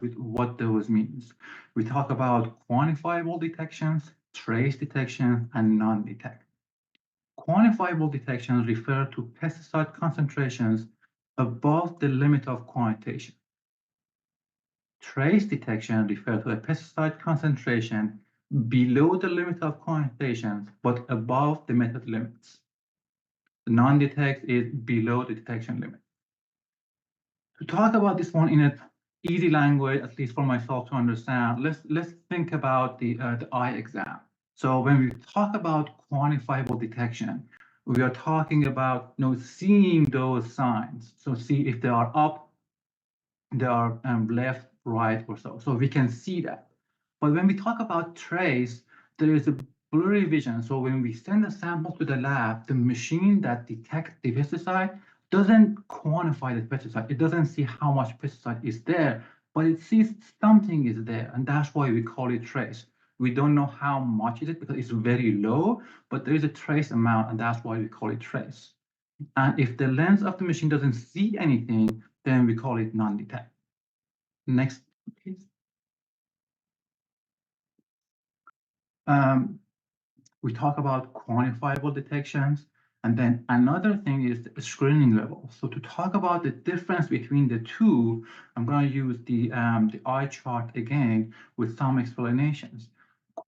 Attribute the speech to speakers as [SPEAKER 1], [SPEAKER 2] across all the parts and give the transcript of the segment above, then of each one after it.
[SPEAKER 1] with what those means. We talk about quantifiable detections, trace detection, and non-detect. Quantifiable detections refer to pesticide concentrations above the limit of quantitation. Trace detection refers to a pesticide concentration below the limit of quantitation, but above the method limits. The non-detect is below the detection limit. To talk about this one in an easy language, at least for myself to understand, let's think about the eye exam. So when we talk about quantifiable detection, we are talking about seeing those signs. So see if they are up, they are left, right, or so. So we can see that. But when we talk about trace, there is a blurry vision. So when we send a sample to the lab, the machine that detects the pesticide doesn't quantify the pesticide. It doesn't see how much pesticide is there, but it sees something is there. And that's why we call it trace. We don't know how much it is because it's very low, but there is a trace amount, and that's why we call it trace. And if the lens of the machine doesn't see anything, then we call it non-detect. Next, please. We talk about quantifiable detections, and then another thing is the screening level. So to talk about the difference between the two, I'm going to use the eye chart again with some explanations.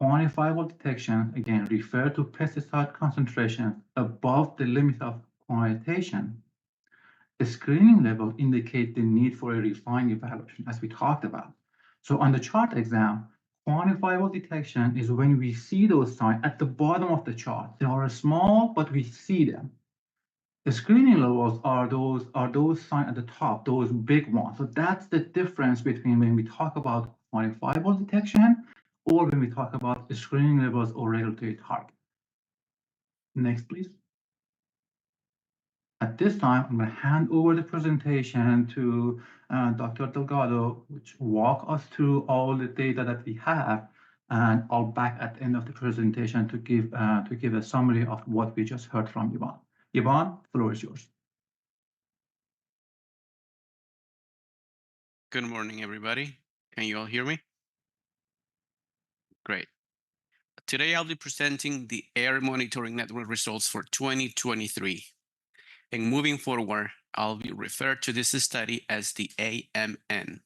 [SPEAKER 1] Quantifiable detections, again, refer to pesticide concentrations above the limit of quantitation. The screening level indicates the need for a refined evaluation, as we talked about. So on the chart exam, quantifiable detection is when we see those signs at the bottom of the chart. They are small, but we see them. The screening levels are those signs at the top, those big ones. So that's the difference between when we talk about quantifiable detection or when we talk about the screening levels or regulatory target. Next, please. At this time, I'm going to hand over the presentation to Dr. Delgado, which walk us through all the data that we have, and I'll back at the end of the presentation to give a summary of what we just heard from Yvonne. Yvonne, the floor is yours.
[SPEAKER 2] Good morning, everybody. Can you all hear me? Great. Today, I'll be presenting the Air Monitoring Network results for 2023. And moving forward, I'll be referred to this study as the AMN.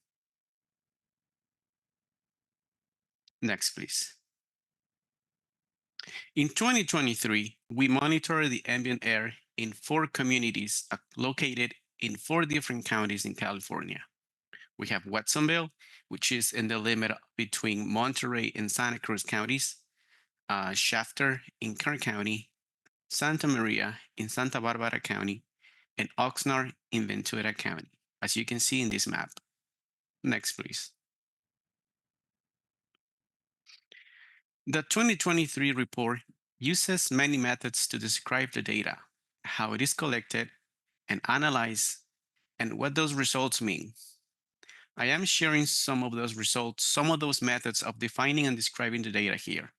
[SPEAKER 2] Next, please. In 2023, we monitored the ambient air in 4 communities located in 4 different counties in California. We have Watsonville, which is in the limit between Monterey and Santa Cruz counties, Shafter in Kern County, Santa Maria in Santa Barbara County, and Oxnard in Ventura County, as you can see in this map. Next, please. The 2023 report uses many methods to describe the data, how it is collected and analyzed, and what those results mean. I am sharing some of those results, some of those methods of defining and describing the data here.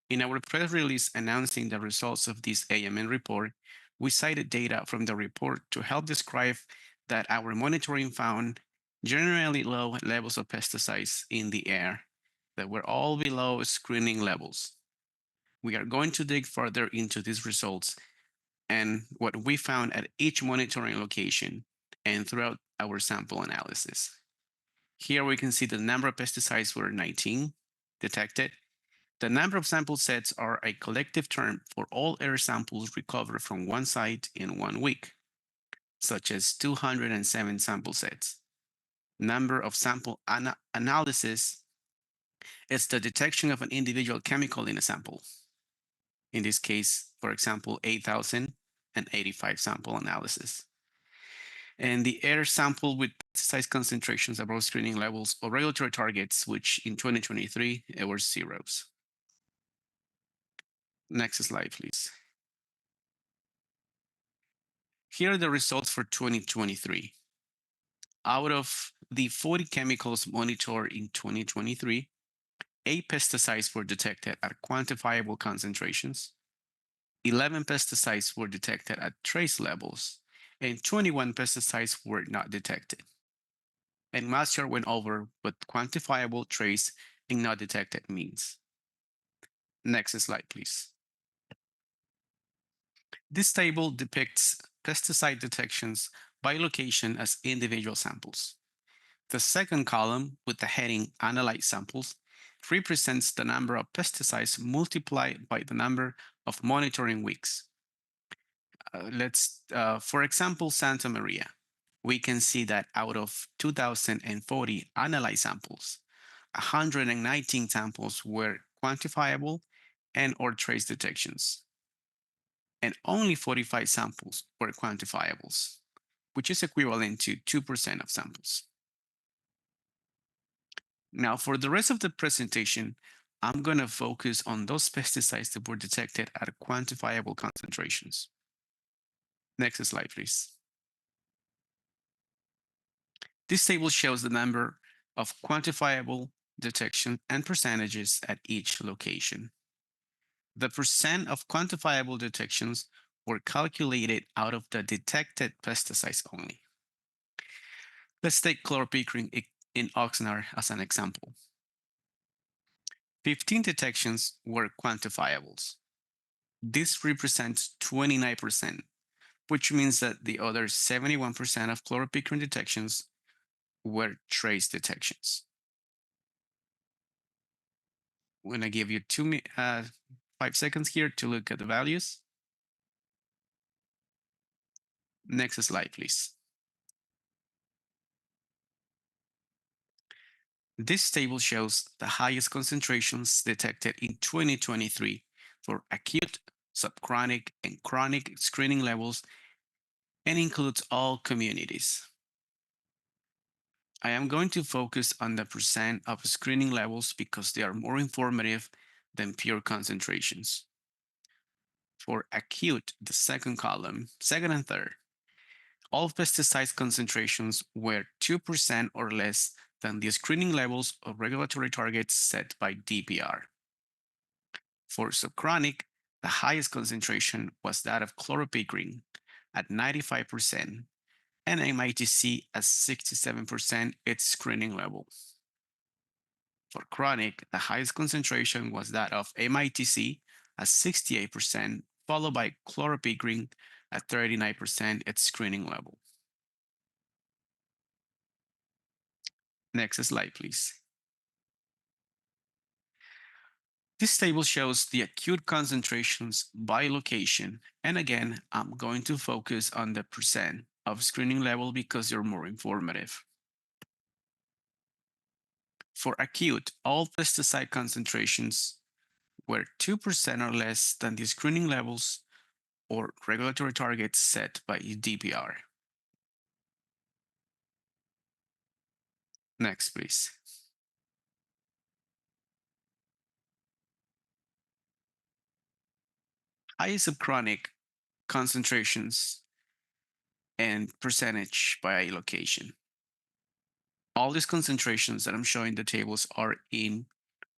[SPEAKER 2] In our press release announcing the results of this AMN report, we cited data from the report to help describe that our monitoring found generally low levels of pesticides in the air that were all below screening levels. We are going to dig further into these results and what we found at each monitoring location and throughout our sample analysis. Here we can see the number of pesticides were 19 detected. The number of sample sets are a collective term for all air samples recovered from one site in 1 week, such as 207 sample sets. Number of sample analysis is the detection of an individual chemical in a sample. In this case, for example, 8,085 sample analysis. And the air sample with pesticide concentrations above screening levels or regulatory targets, which in 2023, it were zeros. Next slide, please. Here are the results for 2023. Out of the 40 chemicals monitored in 2023, 8 pesticides were detected at quantifiable concentrations, 11 pesticides were detected at trace levels, and 21 pesticides were not detected. and Master went over what quantifiable trace and not detected means. Next slide, please. This table depicts pesticide detections by location as individual samples. The second column, with the heading Analyze Samples, represents the number of pesticides multiplied by the number of monitoring weeks. For example, Santa Maria. We can see that out of 2,040 analyzed samples, 119 samples were quantifiable and or trace detections, and only 45 samples were quantifiables, which is equivalent to 2% of samples. Now, for the rest of the presentation, I'm going to focus on those pesticides that were detected at quantifiable concentrations. Next slide, please. This table shows the number of quantifiable detection and percentages at each location. The percent of quantifiable detections were calculated out of the detected pesticides only. Let's take chlorpicrin in Oxnard as an example. 15 detections were quantifiables. This represents 29%, which means that the other 71% of chlorpicrin detections were trace detections. I'm going to give you 5 seconds here to look at the values. Next slide, please. This table shows the highest concentrations detected in 2023 for acute, subchronic, and chronic screening levels and includes all communities. I am going to focus on the percent of screening levels because they are more informative than pure concentrations. For acute, the second column, second and third, all pesticide concentrations were 2% or less than the screening levels of regulatory targets set by DPR. For subchronic, the highest concentration was that of chlorpicrin at 95% and MITC at 67% its screening level. For chronic, the highest concentration was that of MITC at 68%, followed by chlorpicrin at 39% its screening level. Next slide, please. This table shows the acute concentrations by location. And again, I'm going to focus on the percent of screening level because they're more informative. For acute, all pesticide concentrations were 2% or less than the screening levels or regulatory targets set by DPR. Next, please. High subchronic concentrations and percentage by location. All these concentrations that I'm showing the tables are in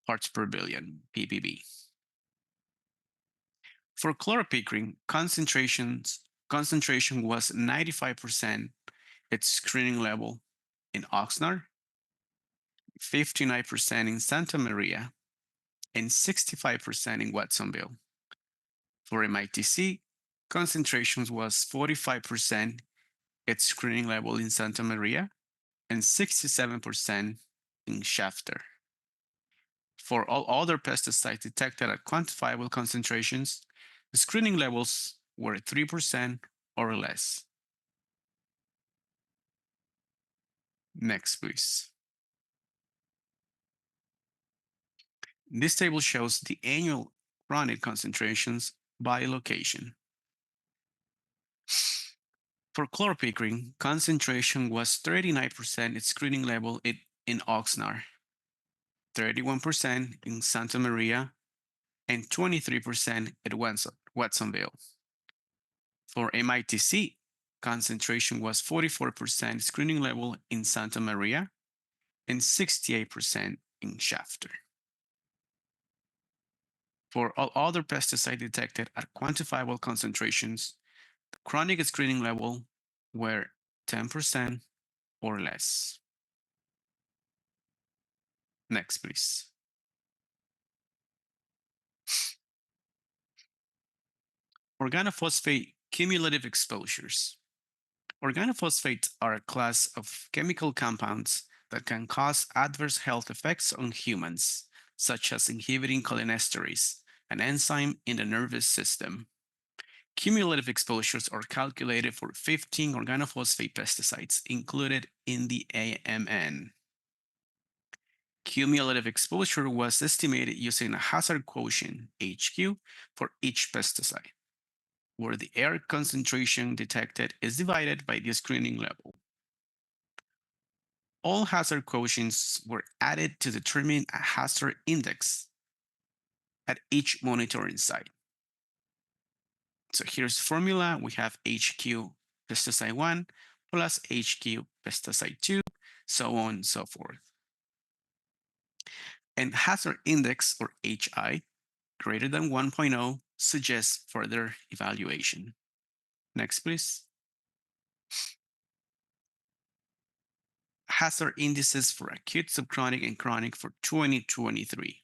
[SPEAKER 2] parts per billion, ppb. For chlorpicrin, concentration was 95% its screening level in Oxnard, 59% in Santa Maria, and 65% in Watsonville. For MITC, concentrations was 45% its screening level in Santa Maria and 67% in Shafter. For all other pesticides detected at quantifiable concentrations, the screening levels were 3% or less. Next, please. This table shows the annual chronic concentrations by location. For chlorpicrin, concentration was 39% its screening level in Oxnard, 31% in Santa Maria, and 23% at Watsonville. For MITC, concentration was 44% screening level in Santa Maria and 68% in Shafter. For all other pesticides detected at quantifiable concentrations, the chronic screening level were 10% or less. Next, please. Organophosphate cumulative exposures. Organophosphates are a class of chemical compounds that can cause adverse health effects on humans, such as inhibiting cholinesterase, an enzyme in the nervous system. Cumulative exposures are calculated for 15 organophosphate pesticides included in the AMN. Cumulative exposure was estimated using a hazard quotient, HQ, for each pesticide, where the air concentration detected is divided by the screening level. All hazard quotients were added to determine a hazard index at each monitoring site. So here's the formula. We have HQ pesticide 1 plus HQ pesticide 2, so on and so forth. And hazard index, or HI, greater than 1.0 suggests further evaluation. Next, please. Hazard indices for acute, subchronic, and chronic for 2023.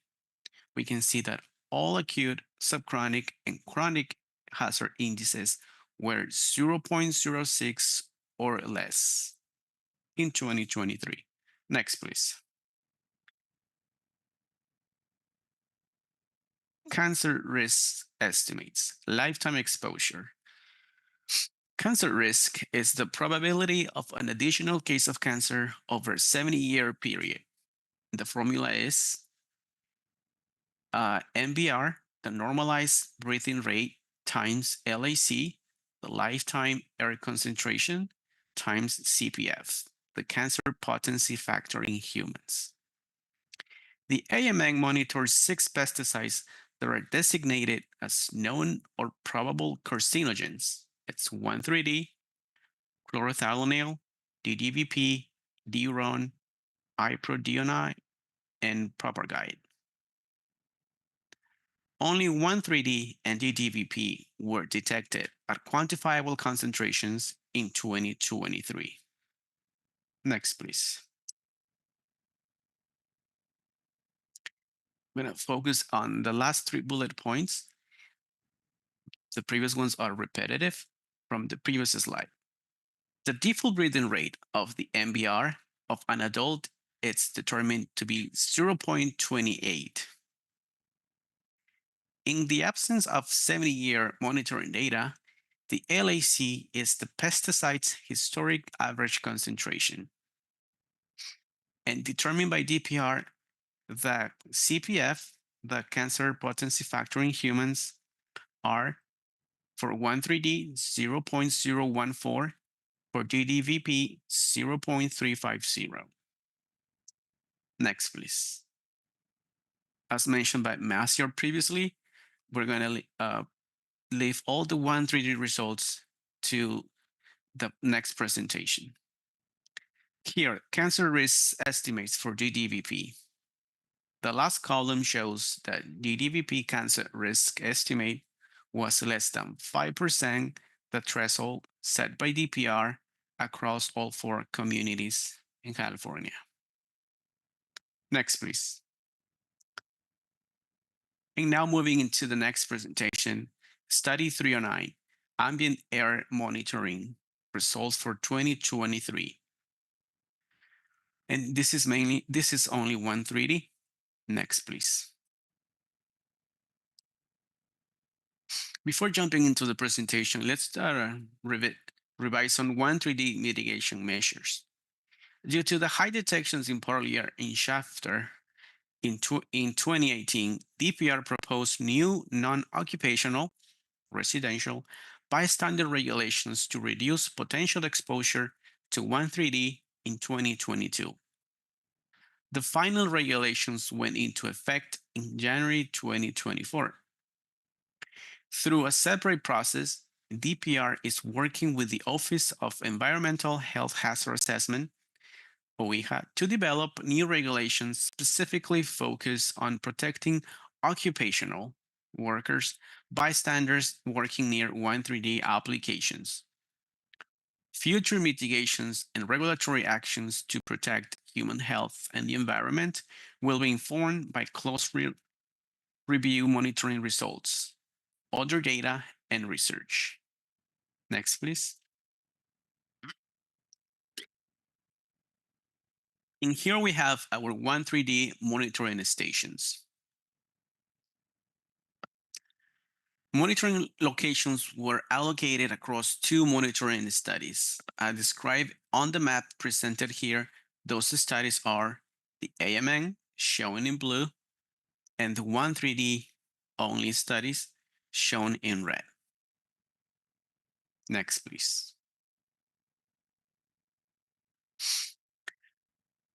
[SPEAKER 2] We can see that all acute, subchronic, and chronic hazard indices were 0.06 or less in 2023. Next, please. Cancer risk estimates, lifetime exposure. Cancer risk is the probability of an additional case of cancer over a 70-year period. The formula is MBR, the normalized breathing rate, times LAC, the lifetime air concentration, times CPF, the cancer potency factor in humans. The AMN monitors 6 pesticides that are designated as known or probable carcinogens. It's 1,3-D, chlorothalonil, DDVP, Duron, iprodione, and propagide. Only 1,3-D and DDVP were detected at quantifiable concentrations in 2023. Next, please. I'm going to focus on the last 3 bullet points. The previous ones are repetitive from the previous slide. The default breathing rate of the MBR of an adult is determined to be 0.28. In the absence of 70-year monitoring data, the LAC is the pesticide's historic average concentration. And determined by DPR, the CPF, the cancer potency factor in humans, are for 1,3-D 0.014, for DDVP 0.350. Next, please. As mentioned by Massier previously, we're going to leave all the 1,3-D results to the next presentation. Here, cancer risk estimates for DDVP. The last column shows that DDVP cancer risk estimate was less than 5%, the threshold set by DPR across all 4 communities in California. Next, please. And now moving into the next presentation, Study 309, Ambient Air Monitoring, results for 2023. And this is only 1,3-D. Next, please. Before jumping into the presentation, let's revise on 1,3-D mitigation measures. Due to the high detections in polar air in Shafter, in 2018, DPR proposed new non-occupational, residential, bystander regulations to reduce potential exposure to 1,3-D in 2022. The final regulations went into effect in January 2024. Through a separate process, DPR is working with the Office of Environmental Health Hazard Assessment, OEHA, to develop new regulations specifically focused on protecting occupational workers, bystanders working near 1,3-D applications. Future mitigations and regulatory actions to protect human health and the environment will be informed by close review monitoring results, other data, and research. Next, please. And here we have our 1,3D monitoring stations. Monitoring locations were allocated across 2 monitoring studies. I describe on the map presented here. Those studies are the AMN, shown in blue, and the 1,3D only studies, shown in red. Next, please.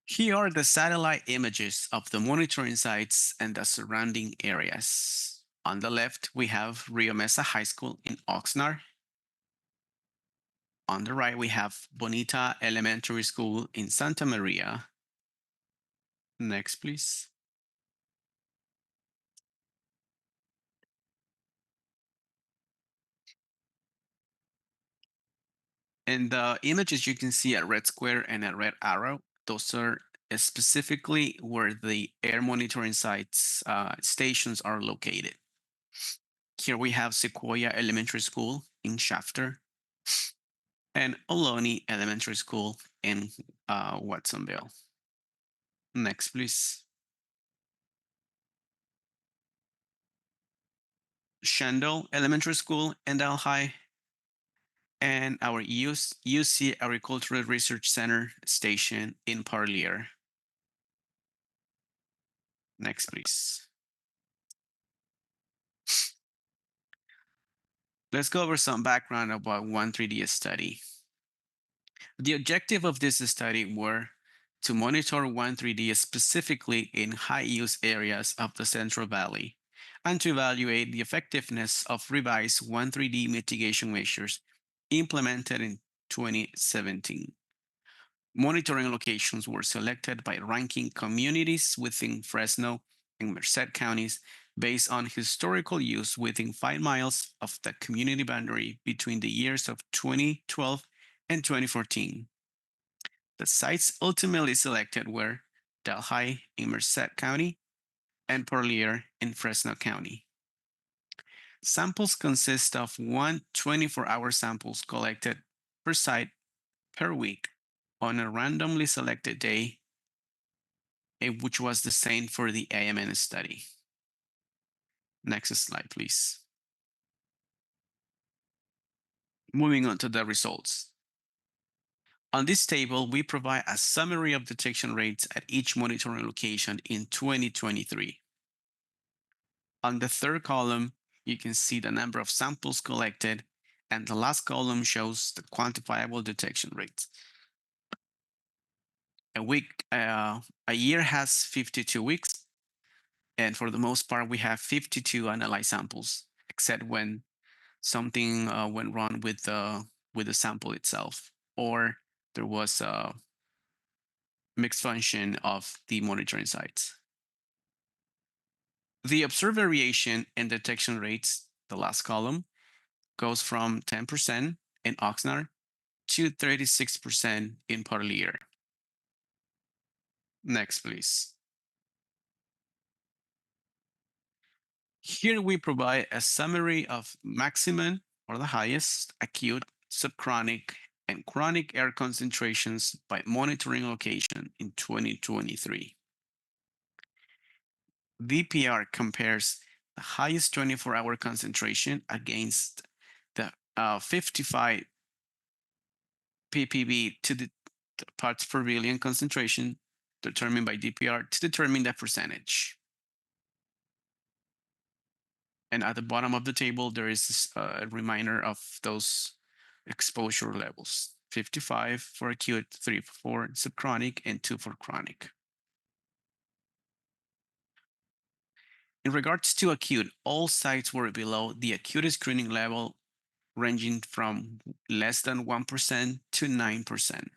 [SPEAKER 2] Here are the satellite images of the monitoring sites and the surrounding areas. On the left, we have Rio Mesa High School in Oxnard. On the right, we have Bonita Elementary School in Santa Maria. Next, please. And the images you can see a red square and a red arrow, those are specifically where the air monitoring sites stations are located. Here we have Sequoia Elementary School in Shafter and Ohlone Elementary School in Watsonville. Next, please. Shandell Elementary School in Delhi, and our UC Agricultural Research Center station in Parlier. Next, please. Let's go over some background about 1,3D study. The objective of this study were to monitor 1,3D specifically in high-use areas of the Central Valley and to evaluate the effectiveness of revised 1,3D mitigation measures implemented in 2017. Monitoring locations were selected by ranking communities within Fresno and Merced counties based on historical use within 5 miles of the community boundary between the years of 2012 and 2014. The sites ultimately selected were Delhi in Merced County and Parlier in Fresno County. Samples consist of 1 24-hour samples collected per site per week on a randomly selected day, which was the same for the AMN study. Next slide, please. Moving on to the results. On this table, we provide a summary of detection rates at each monitoring location in 2023. On the third column, you can see the number of samples collected, and the last column shows the quantifiable detection rates. A year has 52 weeks, and for the most part, we have 52 analyzed samples, except when something went wrong with the sample itself, or there was a mixed function of the monitoring sites. The observed variation in detection rates, the last column, goes from 10% in Oxnard to 36% in Parlier. Next, please. Here we provide a summary of maximum, or the highest, acute, subchronic, and chronic air concentrations by monitoring location in 2023. DPR compares the highest 24-hour concentration against the 55 ppb to the parts per billion concentration determined by DPR to determine the percentage. And at the bottom of the table, there is a reminder of those exposure levels: 55 for acute, 3 for subchronic, and 2 for chronic. In regards to acute, all sites were below the acute screening level, ranging from less than 1% to 9%.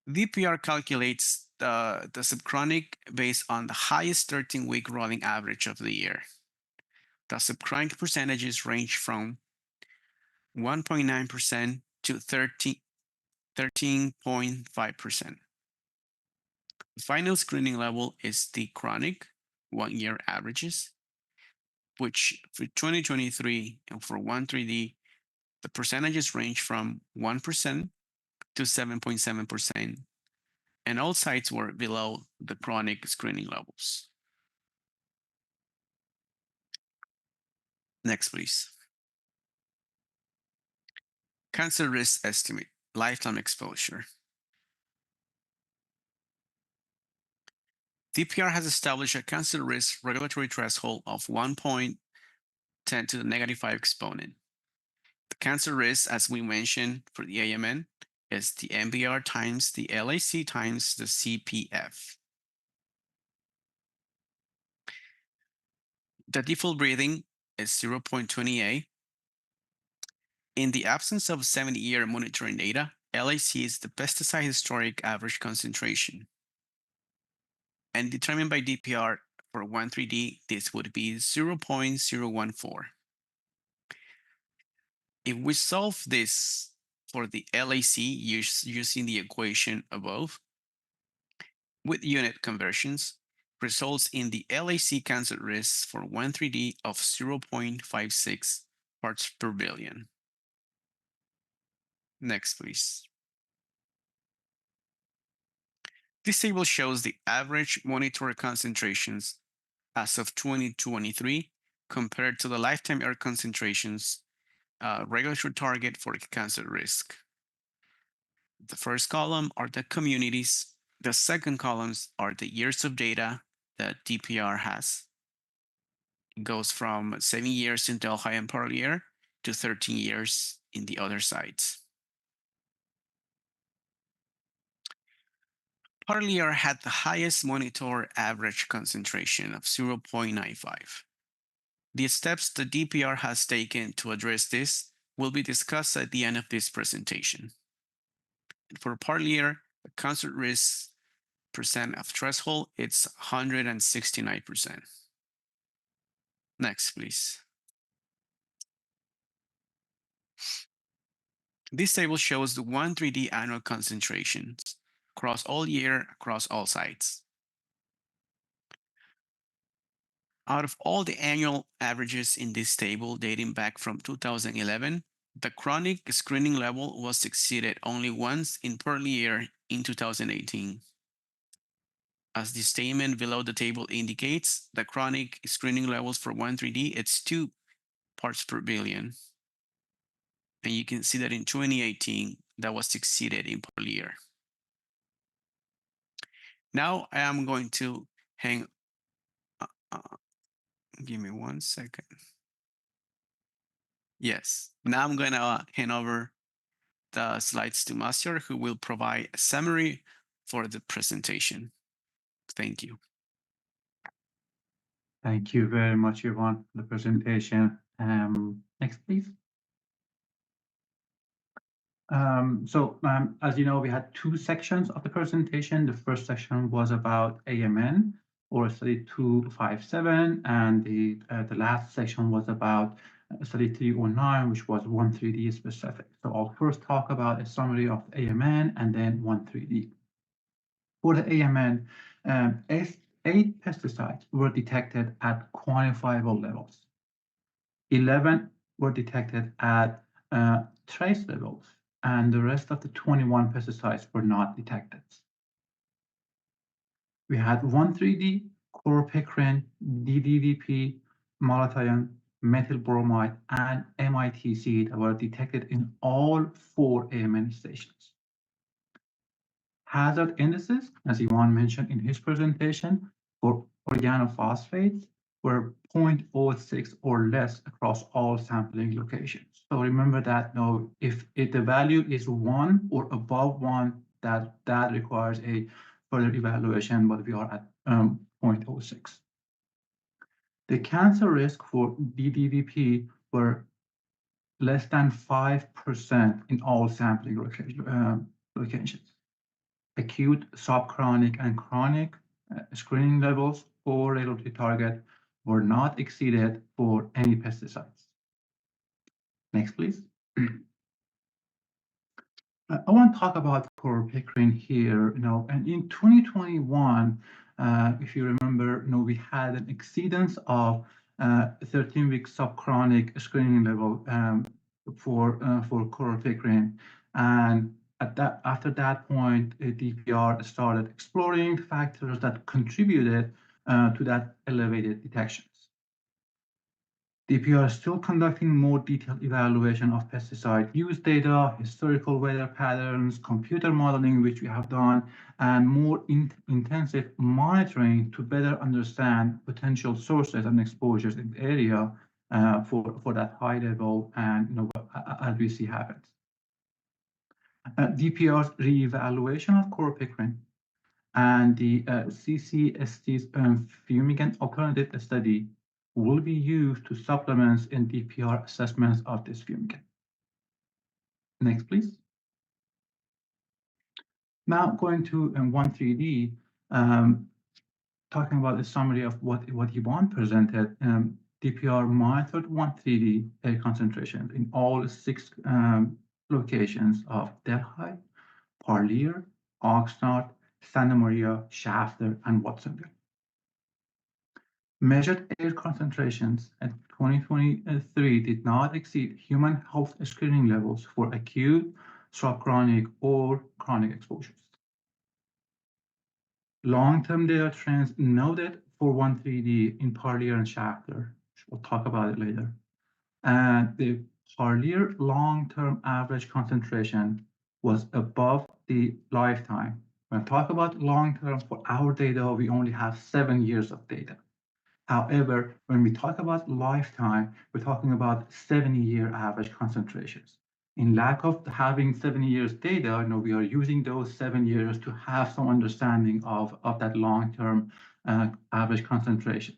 [SPEAKER 2] DPR calculates the subchronic based on the highest 13-week rolling average of the year. The subchronic percentages range from 1.9% to 13.5%. The final screening level is the chronic 1-year averages, which for 2023 and for 1,3D, the percentages range from 1% to 7.7%, and all sites were below the chronic screening levels. Next, please. Cancer risk estimate, lifetime exposure. DPR has established a cancer risk regulatory threshold of 1.10 to the -5 exponent. The cancer risk, as we mentioned for the AMN, is the MBR times the LAC times the CPF. The default breathing is 0.28. In the absence of 70-year monitoring data, LAC is the pesticide historic average concentration. And determined by DPR for 1,3D, this would be 0.014. If we solve this for the LAC using the equation above, with unit conversions, results in the LAC cancer risk for 1,3D of 0.56 parts per billion. Next, please. This table shows the average monitor concentrations as of 2023 compared to the lifetime air concentrations regulatory target for cancer risk. The first column are the communities. The second columns are the years of data that DPR has. It goes from 7 years in Delhi and Parlier to 13 years in the other sites. Parlier had the highest monitor average concentration of 0.95. The steps the DPR has taken to address this will be discussed at the end of this presentation. For Parlier, the cancer risk percent of threshold, it's 169%. Next, please. This table shows the 1,3D annual concentrations across all year, across all sites. Out of all the annual averages in this table dating back from 2011, the chronic screening level was exceeded only once in Parlier in 2018. As the statement below the table indicates, the chronic screening levels for 1,3D, it's 2 parts per billion. And you can see that in 2018, that was exceeded in Parlier. Now I am going to give me 1 second. Yes, now I'm going to hand over the slides to Master, who will provide a summary for the presentation. Thank you.
[SPEAKER 1] Thank you very much, Yvonne, for the presentation. Next, please. As you know, we had 2 sections of the presentation. The first section was about AMN, or study 257, and the last section was about study 309, which was 1,3D specific. So I'll first talk about a summary of AMN and then 1,3D. For the AMN, 8 pesticides were detected at quantifiable levels. 11 were detected at trace levels, and the rest of the 21 pesticides were not detected. We had 1,3D, chlorpecrin, DDVP, malathion, methyl bromide, and MITC that were detected in all 4 AMN stations. Hazard indices, as Yvonne mentioned in his presentation, for organophosphates were 0.06 or less across all sampling locations. So remember that if the value is 1 or above 1, that requires a further evaluation, but we are at 0.06. The cancer risk for DDVP were less than 5% in all sampling locations. Acute, subchronic, and chronic screening levels for regulatory target were not exceeded for any pesticides. Next, please. I want to talk about chlorpicrin here, and in 2021, if you remember, we had an exceedance of 13-week subchronic screening level for chlorpicrin, and after that point, DPR started exploring factors that contributed to that elevated detections. DPR is still conducting more detailed evaluation of pesticide use data, historical weather patterns, computer modeling, which we have done, and more intensive monitoring to better understand potential sources and exposures in the area for that high level, and as we see happens. DPR's reevaluation of chlorpicrin and the CCST's fumigant alternative study will be used to supplement in DPR assessments of this fumigant. Next, please. Now going to 1,3-D, talking about the summary of what Yvonne presented. DPR monitored 1,3-D air concentration in all 6 locations of Delhi, Parlier, Oxnard, Santa Maria, Shafter, and Watsonville. Measured air concentrations in 2023 did not exceed human health screening levels for acute, subchronic, or chronic exposures. Long-term data trends noted for 1,3-D in Parlier and Shafter, which we'll talk about it later. And the Parlier long-term average concentration was above the lifetime. When I talk about long-term for our data, we only have 7 years of data. However, when we talk about lifetime, we're talking about 70-year average concentrations. In lack of having 70 years data, we are using those 7 years to have some understanding of that long-term average concentrations.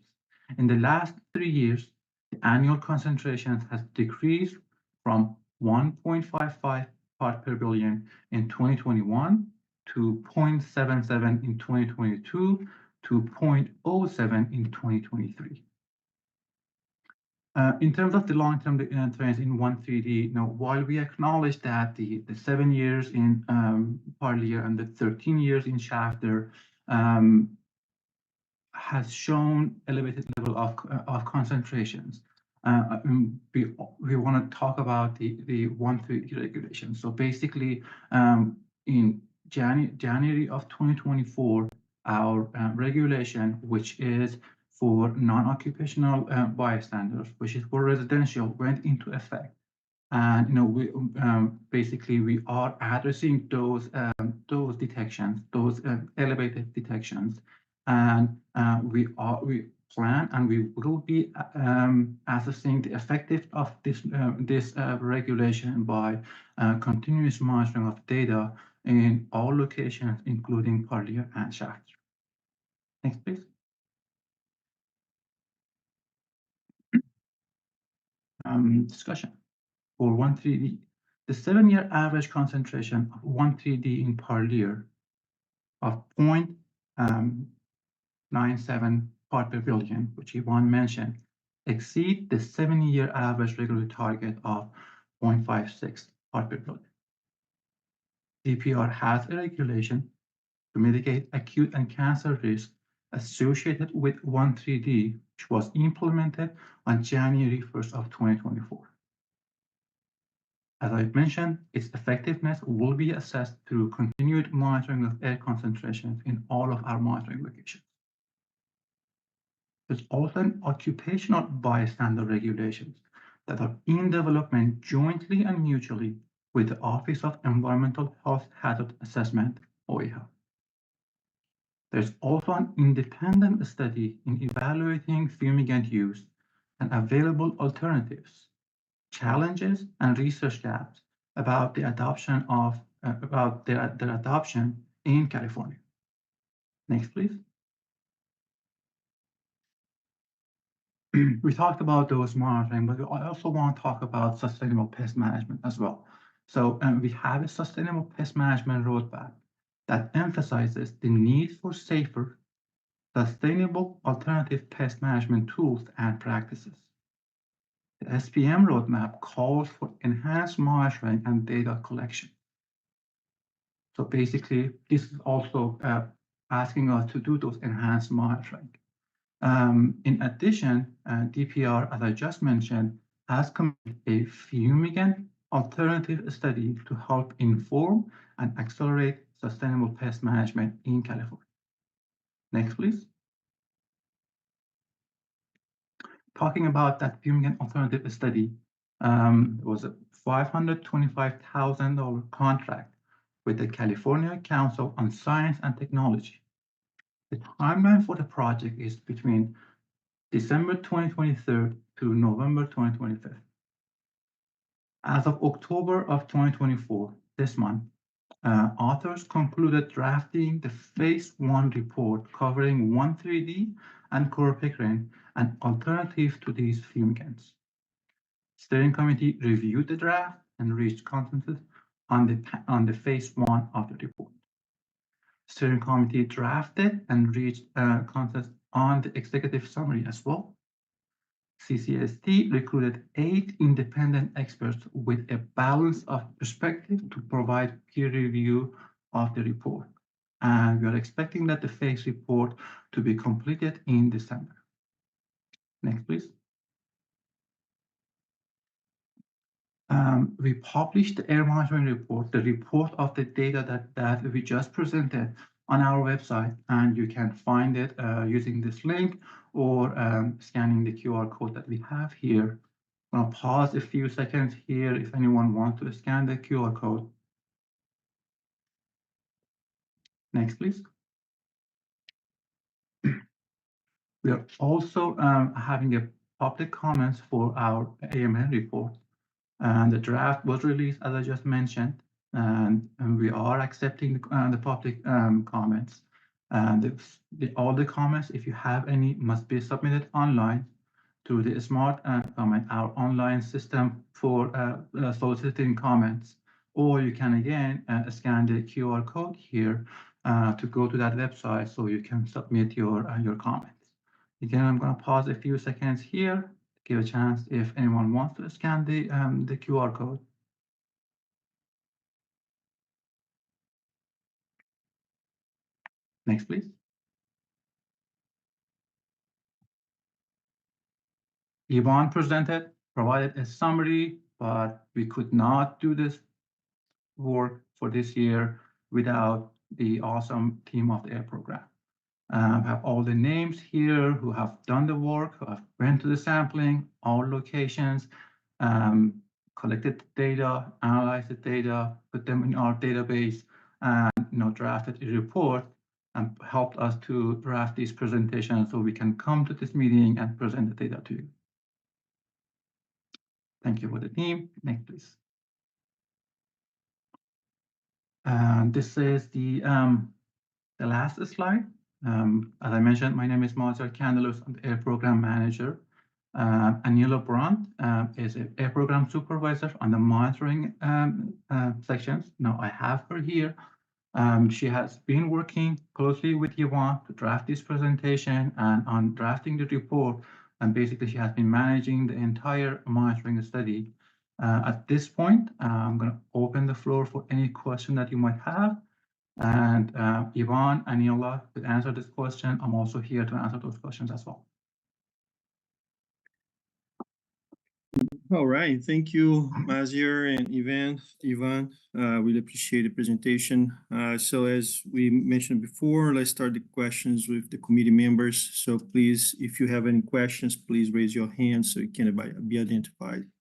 [SPEAKER 1] In the last 3 years, the annual concentrations has decreased from 1.55 part per billion in 2021 to 0.77 in 2022 to 0.07 in 2023. In terms of the long-term trends in 1,3-D, while we acknowledge that the 7 years in Parlier and the 13 years in Shafter has shown elevated level of concentrations, we want to talk about the 1,3-D regulation. So basically, in January of 2024, our regulation, which is for non-occupational bystanders, which is for residential, went into effect. And we basically we are addressing those detections, those elevated detections, and we plan and we will be assessing the effectiveness of this regulation by continuous monitoring of data in all locations, including Parlier and Shafter. Next, please. Discussion for 1,3-D. The 7-year average concentration of 1,3-D in Parlier of 0.97 part per billion, which Yvonne mentioned, exceed the 7-year average regulatory target of 0.56 part per billion. DPR has a regulation to mitigate acute and cancer risk associated with 1,3-D, which was implemented on January 1st of 2024. As I mentioned, its effectiveness will be assessed through continued monitoring of air concentrations in all of our monitoring locations. There's also an occupational bystander regulations that are in development jointly and mutually with the Office of Environmental Health Hazard Assessment, OEHA. There's also an independent study in evaluating fumigant use and available alternatives, challenges, and research gaps about the adoption of their adoption in California. Next, please. We talked about those monitoring, but I also want to talk about sustainable pest management as well. So we have a sustainable pest management roadmap that emphasizes the need for safer, sustainable alternative pest management tools and practices. The SPM roadmap calls for enhanced monitoring and data collection. So basically, this is also asking us to do those enhanced monitoring. In addition, DPR, as I just mentioned, has committed a fumigant alternative study to help inform and accelerate sustainable pest management in California. Next, please. Talking about that fumigant alternative study, it was a $525,000 contract with the California Council on Science and Technology. The timeline for the project is between December 2023 to November 2025. As of October of 2024, this month, authors concluded drafting the Phase 1 report covering 1,3-D and chlorpicrin, an alternative to these fumigants. Steering committee reviewed the draft and reached consensus on the Phase 1 of the report. Steering committee drafted and reached consensus on the executive summary as well. CCST recruited 8 independent experts with a balance of perspective to provide peer review of the report. And we are expecting that the phase report to be completed in December. Next, please. We published the air monitoring report, the report of the data that we just presented on our website, and you can find it using this link or scanning the QR code that we have here. I'm going to pause a few seconds here if anyone wants to scan the QR code. Next, please. We are also having a public comments for our AMN report. And the draft was released, as I just mentioned, and we are accepting the public comments. And all the comments, if you have any, must be submitted online through the Smart Comment, our online system for soliciting comments. Or you can again scan the QR code here to go to that website so you can submit your comments. Again, I'm going to pause a few seconds here, give a chance if anyone wants to scan the QR code. Next, please. Yvonne provided a summary, but we could not do this work for this year without the awesome team of the AIR program. We have all the names here who have done the work, who have went to the sampling, all locations, collected data, analyzed the data, put them in our database, and drafted a report and helped us to draft these presentations so we can come to this meeting and present the data to you. Thank you for the team. Next, please. And this is the last slide. As I mentioned, my name is Mazar Candelos. I'm the AIR Program Manager. Anila Brandt is an AIR Program Supervisor on the monitoring sections. Now I have her here. She has been working closely with Yvonne to draft this presentation and on drafting the report. And basically, she has been managing the entire monitoring study. At this point, I'm going to open the floor for any question that you might have. And Yvonne, Anila will answer this question. I'm also here to answer those questions as well.
[SPEAKER 3] All right, thank you, Mazir and Ivan. Really appreciate the presentation. So as we mentioned before, let's start the questions with the committee members. So please, if you have any questions, please raise your hand so you can be identified.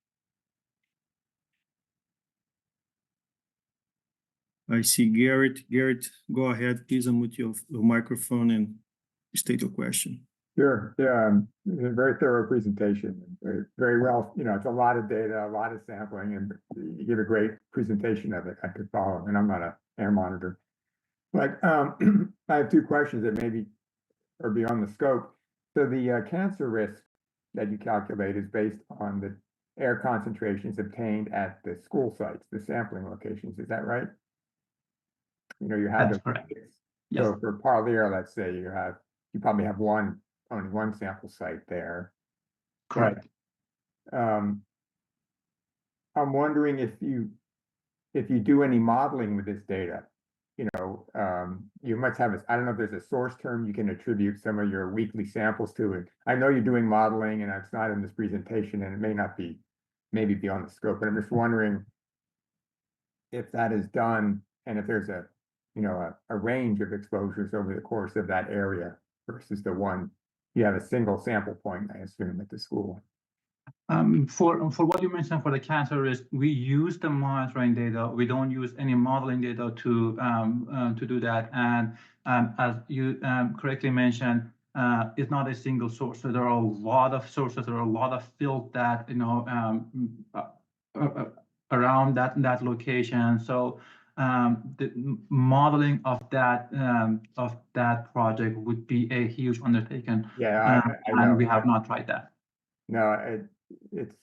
[SPEAKER 3] I see Garrett. Garrett, go ahead, please unmute your microphone and state your question.
[SPEAKER 4] Sure. Yeah, it was a very thorough presentation. Very well, it's a lot of data, a lot of sampling, and you give a great presentation of it. I could follow, and I'm not an air monitor. But I have 2 questions that maybe are beyond the scope. So the cancer risk that you calculate is based on the air concentrations obtained at the school sites, the sampling locations. Is that right? You have
[SPEAKER 1] That's correct.
[SPEAKER 4] Yes. So for Parlier, let's say you probably have only one sample site there.
[SPEAKER 1] Correct.
[SPEAKER 4] I'm wondering if you do any modeling with this data. You must have I don't know if there's a source term you can attribute some of your weekly samples to. And I know you're doing modeling, and it's not in this presentation, and it may not be, maybe beyond the scope, but I'm just wondering if that is done, and if there's a range of exposures over the course of that area versus the one you have a single sample point, I assume, at the school.
[SPEAKER 1] For what you mentioned for the cancer risk, we use the monitoring data. We don't use any modeling data to do that. And as you correctly mentioned, it's not a single source. So there are a lot of sources. There are a lot of fields that around that location. So the modeling of that project would be a huge undertaking.
[SPEAKER 4] Yeah, I know.
[SPEAKER 1] And we have not tried that.
[SPEAKER 4] No, it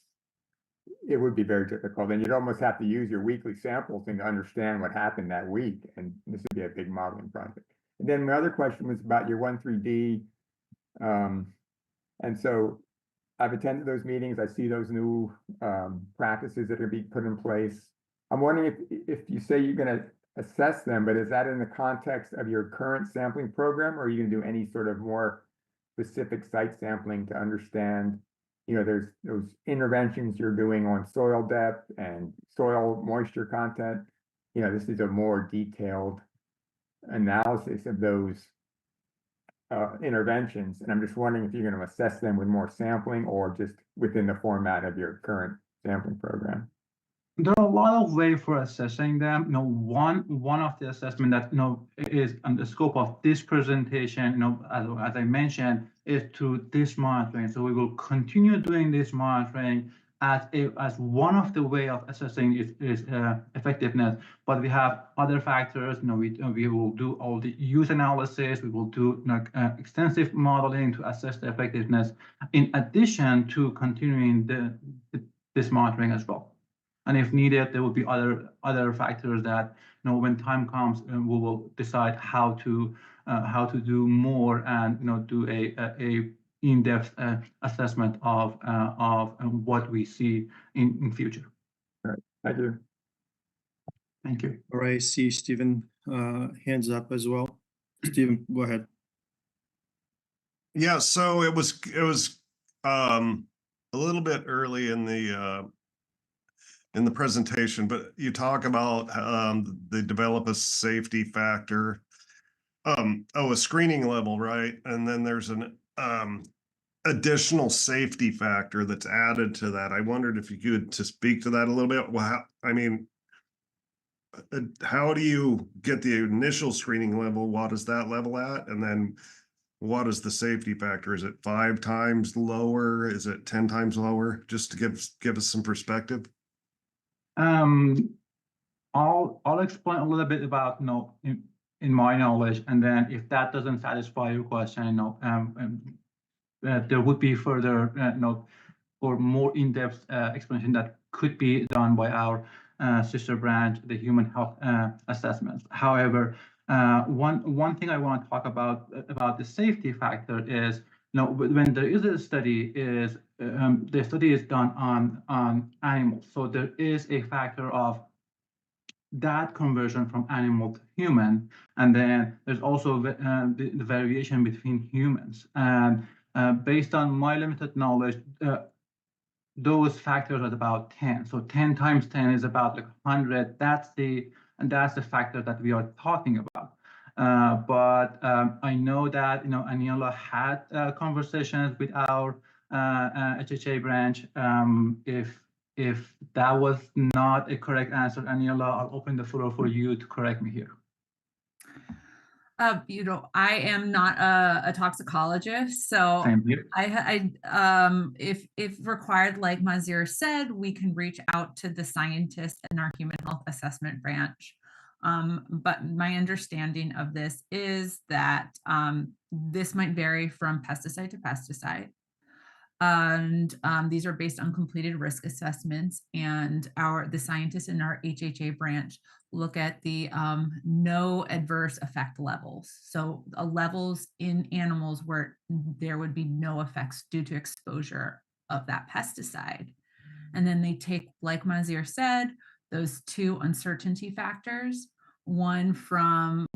[SPEAKER 4] would be very difficult, and you'd almost have to use your weekly samples to understand what happened that week, and this would be a big modeling project. And then my other question was about your 1,3D, and so I've attended those meetings. I see those new practices that are being put in place. I'm wondering if you say you're going to assess them, but is that in the context of your current sampling program, or are you going to do any sort of more specific site sampling to understand? There's those interventions you're doing on soil depth and soil moisture content. This is a more detailed analysis of those interventions. And I'm just wondering if you're going to assess them with more sampling or just within the format of your current sampling program.
[SPEAKER 1] There are a lot of ways for assessing them. One of the assessment that is on the scope of this presentation, as I mentioned, is to this monitoring. So we will continue doing this monitoring as one of the way of assessing its effectiveness. But we have other factors. We will do all the use analysis. We will do extensive modeling to assess the effectiveness, in addition to continuing this monitoring as well. And if needed, there will be other factors that, when time comes, we will decide how to do more and do a in-depth assessment of what we see in future.
[SPEAKER 4] All right, thank you.
[SPEAKER 1] Thank you.
[SPEAKER 3] All right, I see Stephen hands up as well. Stephen, go ahead.
[SPEAKER 5] Yeah, so it was a little bit early in the presentation, but you talk about they develop a safety factor, a screening level, right? And then there's an additional safety factor that's added to that. I wondered if you could to speak to that a little bit. Well, how do you get the initial screening level? What is that level at? And then what is the safety factor? Is it 5 times lower? Is it 10 times lower? Just to give us some perspective.
[SPEAKER 1] I'll explain a little bit about in my knowledge, and then if that doesn't satisfy your question, there would be further or more in-depth explanation that could be done by our sister branch, the human health assessments. However, one thing I want to talk about the safety factor is when there is a study, the study is done on animals, so there is a factor of that conversion from animal to human, and then there's also the variation between humans. And based on my limited knowledge, those factors are about 10. So 10 times 10 is about 100. That's the factor that we are talking about. But I know that Aniela had conversations with our HHA branch. If that was not a correct answer, Aniela, I'll open the floor for you to correct me here.
[SPEAKER 6] I am not a toxicologist, so if required, like Mazir said, we can reach out to the scientists in our human health assessment branch. But my understanding of this is that this might vary from pesticide to pesticide. And these are based on completed risk assessments, and the scientists in our HHA branch look at the no adverse effect levels. So levels in animals where there would be no effects due to exposure of that pesticide. And then they take, like Mazir said, those two uncertainty factors, one from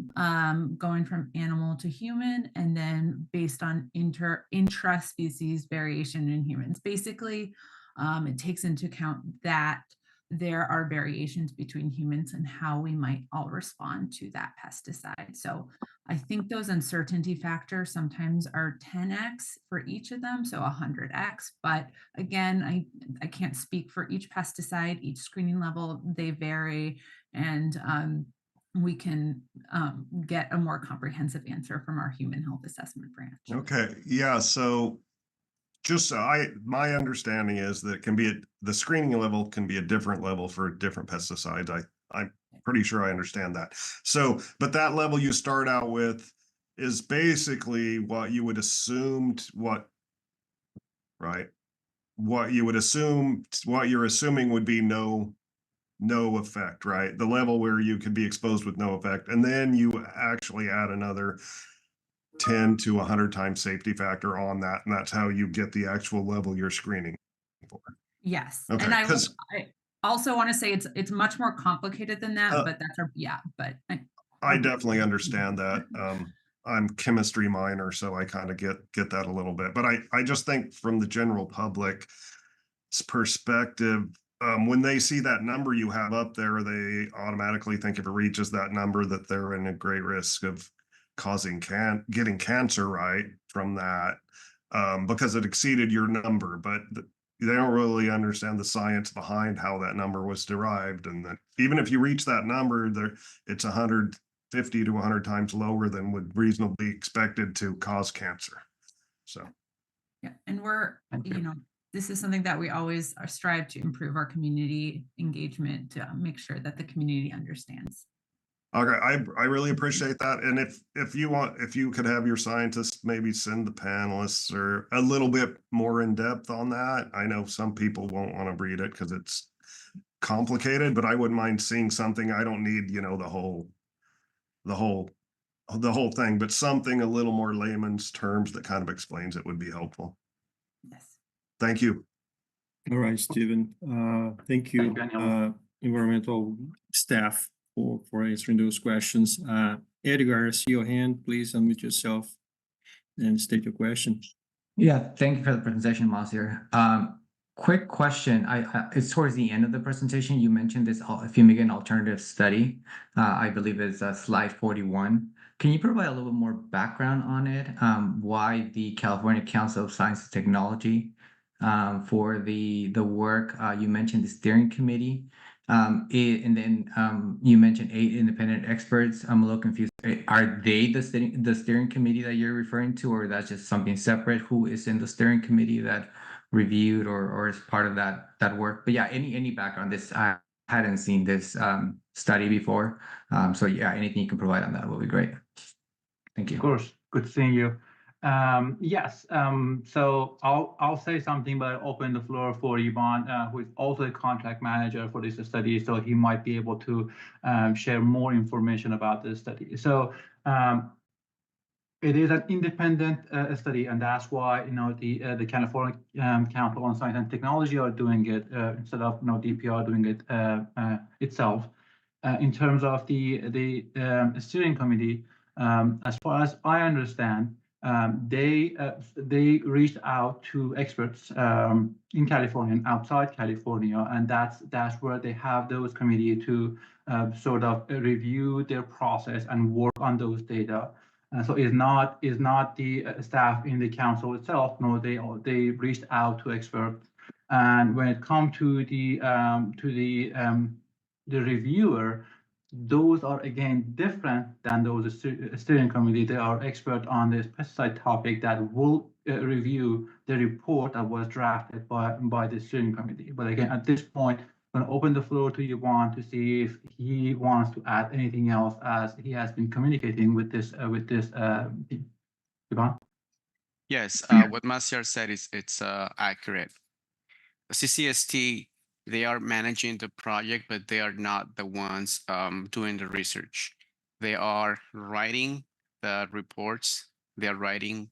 [SPEAKER 6] going from animal to human, and then based on intra-species variation in humans. Basically, it takes into account that there are variations between humans and how we might all respond to that pesticide. So I think those uncertainty factors sometimes are 10x for each of them, so 100x. But again, I can't speak for each pesticide, each screening level, they vary. And we can get a more comprehensive answer from our human health assessment branch.
[SPEAKER 5] Okay, yeah, so just my understanding is that it can be the screening level can be a different level for different pesticides. I'm pretty sure I understand that. So, but that level you start out with is basically what you would assume, right? What you would assume, what you're assuming would be no effect, right? The level where you could be exposed with no effect. And then you actually add another 10 to 100 times safety factor on that. And that's how you get the actual level you're screening for.
[SPEAKER 6] Yes.
[SPEAKER 5] Okay,
[SPEAKER 6] And I
[SPEAKER 5] 'cause-
[SPEAKER 6] also want to say it's much more complicated than that, but that's
[SPEAKER 5] I definitely understand that. I'm chemistry minor, so I kind of get that a little bit. But I just think from the general public's perspective, when they see that number you have up there, they automatically think if it reaches that number that they're in a great risk of getting cancer, right, from that, because it exceeded your number. But they don't really understand the science behind how that number was derived, and that even if you reach that number, it's 150 to 100 times lower than would reasonably be expected to cause cancer. So
[SPEAKER 6] yeah, and this is something that we always strive to improve our community engagement to make sure that the community understands.
[SPEAKER 5] okay, I really appreciate that. And if you could have your scientists maybe send the panelists or a little bit more in depth on that. I know some people won't want to read it because it's complicated, but I wouldn't mind seeing something. I don't need, the whole thing, but something a little more layman's terms that kind of explains it would be helpful.
[SPEAKER 6] Yes.
[SPEAKER 5] Thank you.
[SPEAKER 3] All right, Stephen. Thank you,
[SPEAKER 1] Thank you, Daniel.
[SPEAKER 3] environmental staff for answering those questions. Edgar, I see your hand. Please unmute yourself and state your question.
[SPEAKER 7] Yeah, thank you for the presentation, Mazir. Quick question. It's towards the end of the presentation. You mentioned this fumigant alternative study. I believe it's slide 41. Can you provide a little bit more background on it? Why the California Council of Science and Technology for the work? You mentioned the steering committee. And then you mentioned 8 independent experts. I'm a little confused. Are they the steering committee that you're referring to, or that's just something separate? Who is in the steering committee that reviewed or is part of that work? But yeah, any background? I hadn't seen this study before. So yeah, anything you can provide on that will be great. Thank you.
[SPEAKER 1] Of course, good seeing you. Yes, so I'll say something, but open the floor for Ivan, who is also a contract manager for this study, so he might be able to share more information about this study. So it is an independent study, and that's why the California Council on Science and Technology are doing it instead of DPR doing it itself. In terms of the steering committee, as far as I understand, they reached out to experts in California and outside California, and that's where they have those committees to sort of review their process and work on those data. So it's not the staff in the council itself. No, they reached out to experts, and when it comes to the reviewer, those are again different than those steering committee. They are expert on this pesticide topic that will review the report that was drafted by the steering committee. But again, at this point, I'm going to open the floor to Yvonne to see if he wants to add anything else, as he has been communicating with this team. Yvonne?
[SPEAKER 2] Yes, what Mazir said it's accurate. CCST, they are managing the project, but they are not the ones doing the research. They are writing the reports, they are writing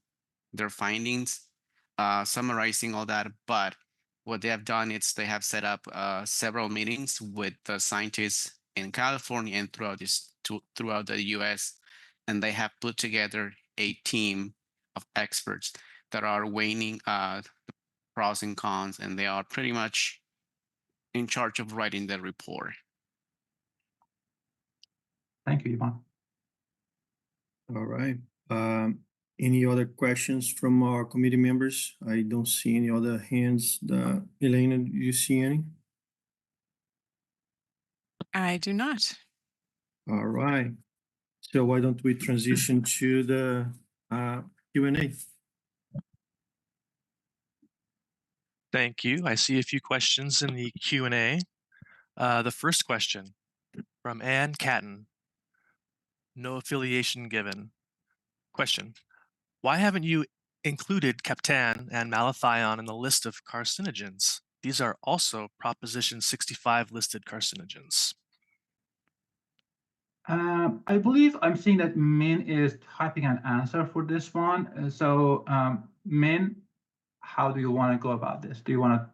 [SPEAKER 2] their findings, summarizing all that, but what they have done is they have set up several meetings with the scientists in California and throughout the US, and they have put together a team of experts that are weighing the pros and cons, and they are pretty much in charge of writing the report.
[SPEAKER 1] Thank you, Ivan.
[SPEAKER 3] All right. Any other questions from our committee members? I don't see any other hands. Elena, do you see any?
[SPEAKER 8] I do not.
[SPEAKER 3] All right. So why don't we transition to the Q&A?
[SPEAKER 9] Thank you. I see a few questions in the Q&A. The first question from Ann Catton. No affiliation given. Question. Why haven't you included Captan and malathion in the list of carcinogens? These are also Proposition 65 listed carcinogens.
[SPEAKER 1] I believe I'm seeing that Min is typing an answer for this one. So Min, how do you want to go about this? Do you want to?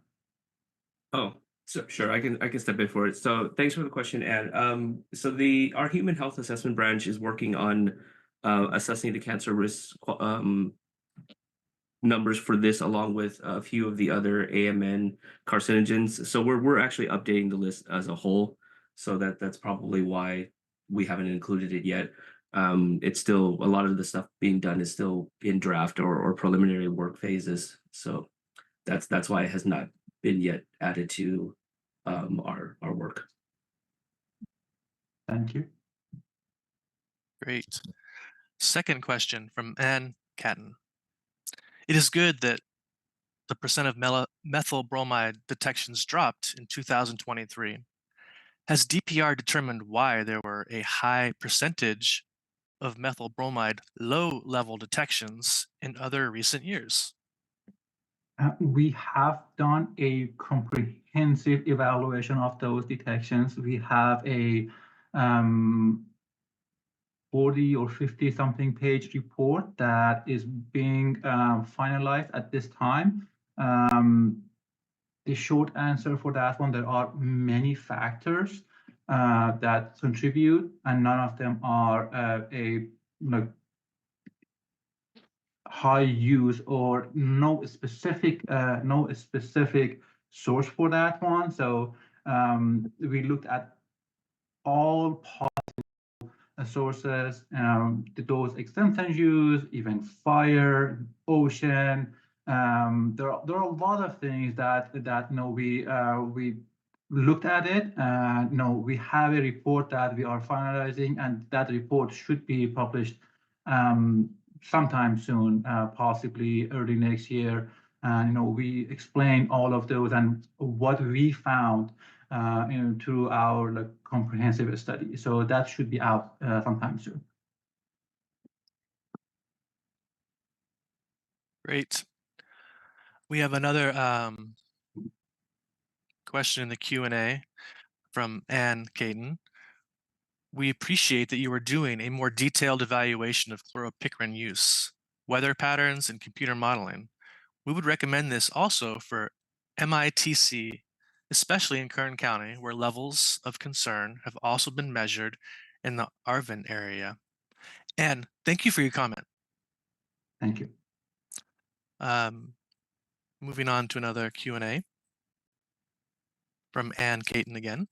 [SPEAKER 10] Oh, so sure, I can step in for it. So thanks for the question, Anne. So our human health assessment branch is working on assessing the cancer risk numbers for this, along with a few of the other AMN carcinogens. So we're actually updating the list as a whole. So that's probably why we haven't included it yet. It's still, a lot of the stuff being done is still in draft or preliminary work phases. So that's why it has not been yet added to our work.
[SPEAKER 1] Thank you.
[SPEAKER 9] Great. Second question from Ann Catton. It is good that the percent of methyl bromide detections dropped in 2023. Has DPR determined why there were a high percentage of methyl bromide low-level detections in other recent years?
[SPEAKER 1] We have done a comprehensive evaluation of those detections. We have a 40 or 50 something page report that is being finalized at this time. The short answer for that one, there are many factors that contribute, and none of them are high use or no specific source for that one. So we looked at all possible sources, the dose extension use, even fire, ocean. There are a lot of things that we looked at it. We have a report that we are finalizing, and that report should be published sometime soon, possibly early next year. We explain all of those and what we found through our comprehensive study. So that should be out sometime soon.
[SPEAKER 9] Great. We have another question in the Q&A from Ann Caton. We appreciate that you are doing a more detailed evaluation of chloropicrin use, weather patterns, and computer modeling. We would recommend this also for MITC, especially in Kern County, where levels of concern have also been measured in the Arvin area. Ann, thank you for your comment.
[SPEAKER 1] Thank you.
[SPEAKER 9] Moving on to another Q&A from Ann Caton again.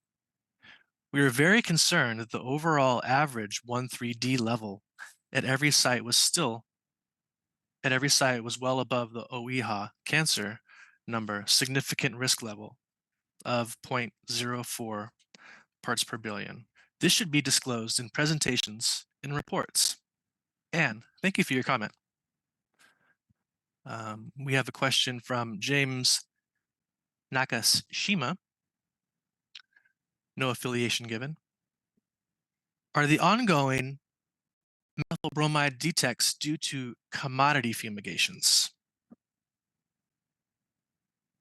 [SPEAKER 9] We are very concerned that the overall average 1,3-D level at every site was well above the OEHA cancer number significant risk level of 0.04 parts per billion. This should be disclosed in presentations and reports. Anne, thank you for your comment. We have a question from James Nakashima. No affiliation given. Are the ongoing methyl bromide detects due to commodity fumigations?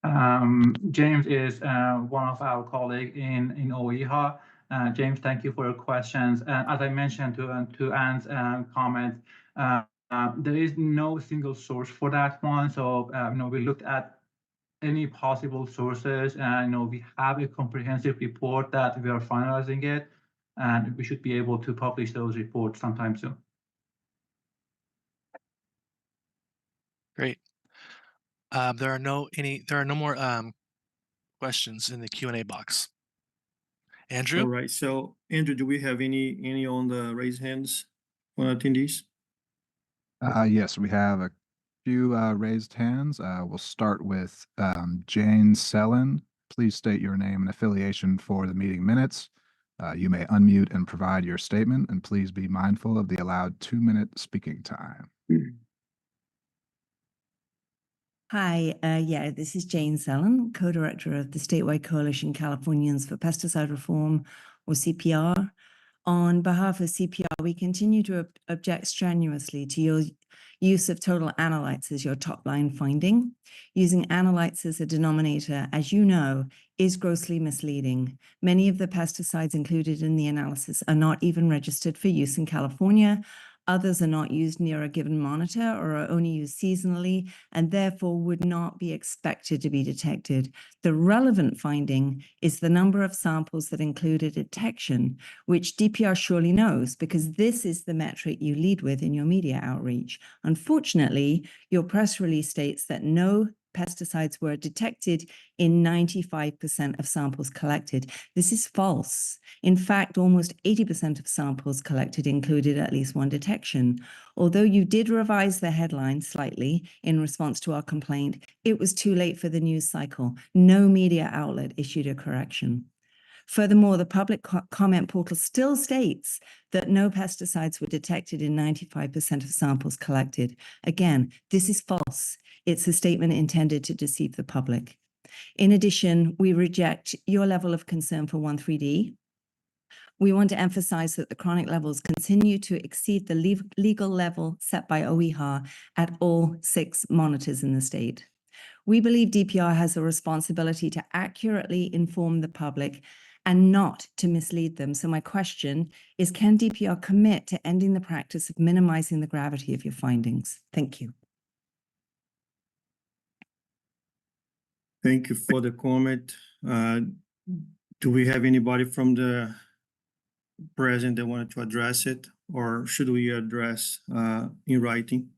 [SPEAKER 1] James is one of our colleagues in OEHA. James, thank you for your questions. As I mentioned to Anne's comment, There is no single source for that one. So, we looked at any possible sources, and we have a comprehensive report that we are finalizing it, and we should be able to publish those reports sometime soon.
[SPEAKER 9] Great. There are no more questions in the Q&A box. Andrew?
[SPEAKER 3] All right, so Andrew, do we have any on the raised hands for attendees?
[SPEAKER 11] Yes, we have a few raised hands. We'll start with Jane Sellen. Please state your name and affiliation for the meeting minutes. You may unmute and provide your statement, and please be mindful of the allowed 2-minute speaking time.
[SPEAKER 12] Hi, this is Jane Sellen, co-director of the statewide coalition Californians for Pesticide Reform, or CPR. On behalf of CPR, we continue to object strenuously to your use of total analytes as your top line finding. Using analytes as a denominator, as you know, is grossly misleading. Many of the pesticides included in the analysis are not even registered for use in California. Others are not used near a given monitor or are only used seasonally and therefore would not be expected to be detected. The relevant finding is the number of samples that include a detection, which DPR surely knows because this is the metric you lead with in your media outreach. Unfortunately, your press release states that no pesticides were detected in 95% of samples collected. This is false. In fact, almost 80% of samples collected included at least one detection. Although you did revise the headline slightly in response to our complaint, it was too late for the news cycle. No media outlet issued a correction. Furthermore, the public comment portal still states that no pesticides were detected in 95% of samples collected. Again, this is false. It's a statement intended to deceive the public. In addition, we reject your level of concern for 1,3-D. We want to emphasize that the chronic levels continue to exceed the legal level set by OEHA at all 6 monitors in the state. We believe DPR has a responsibility to accurately inform the public and not to mislead them. So my question is, can DPR commit to ending the practice of minimizing the gravity of your findings? Thank you.
[SPEAKER 3] Thank you for the comment. Do we have anybody from the present that wanted to address it, or should we address in writing?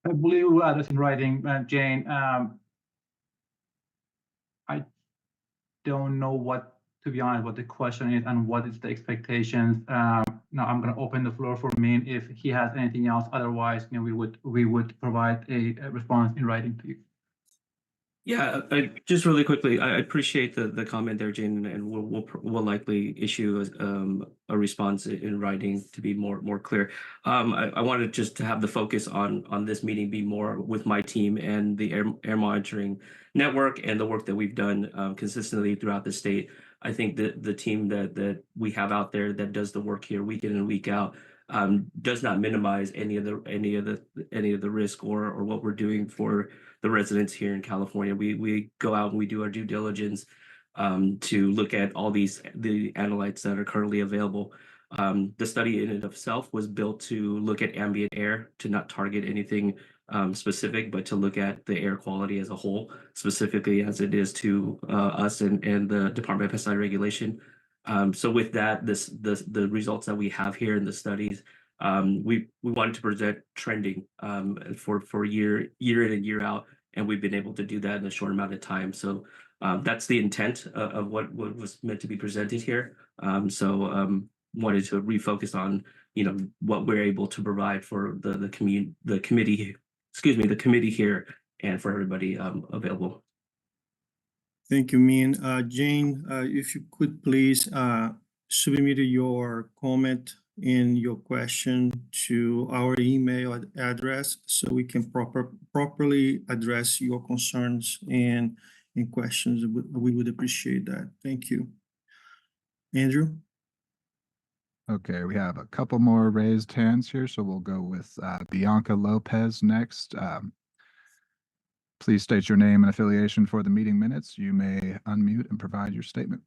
[SPEAKER 1] I believe we address in writing, Jane. I don't know to be honest, what the question is and what is the expectations. Now I'm going to open the floor for Min if he has anything else. Otherwise, we would provide a response in writing to you.
[SPEAKER 10] Yeah, just really quickly, I appreciate the comment there, Jane, and we'll likely issue a response in writing to be more clear. I wanted just to have the focus on this meeting be more with my team and the air monitoring network and the work that we've done consistently throughout the state. I think that the team that we have out there that does the work here week in and week out does not minimize any of the risk or what we're doing for the residents here in California. We go out and we do our due diligence to look at all the analytes that are currently available. The study in and of itself was built to look at ambient air, to not target anything specific, but to look at the air quality as a whole, specifically as it is to us and the Department of Pesticide Regulation. So with that, the results that we have here in the studies, we wanted to present trending for year in and year out, and we've been able to do that in a short amount of time. So that's the intent of what was meant to be presented here. Wanted to refocus on what we're able to provide for the committee here and for everybody available.
[SPEAKER 3] Thank you, Min. Jane, if you could please submit your comment and your question to our email address so we can properly address your concerns and questions. We would appreciate that. Thank you. Andrew?
[SPEAKER 11] Okay, we have a couple more raised hands here, so we'll go with Bianca Lopez next. Please state your name and affiliation for the meeting minutes. You may unmute and provide your statement.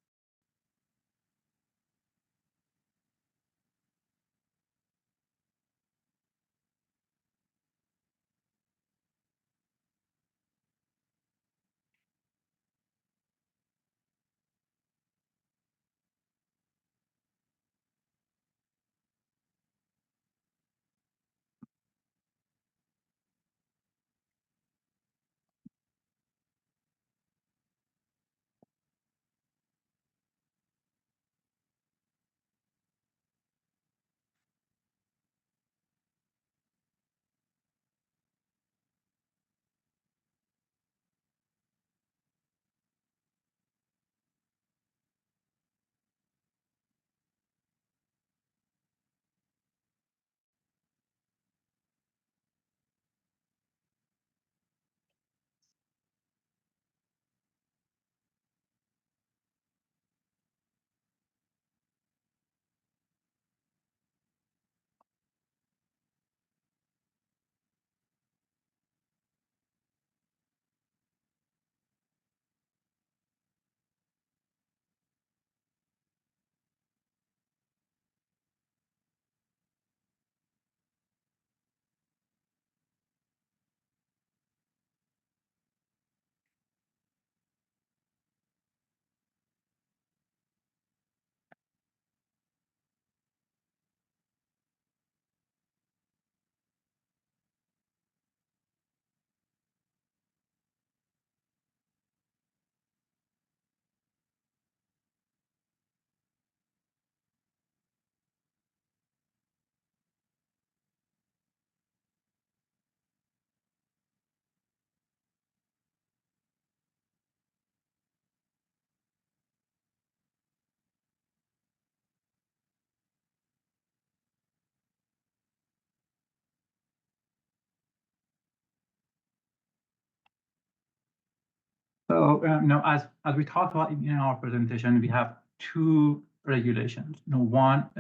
[SPEAKER 1] So now, as we talked about in our presentation, we have two regulations. One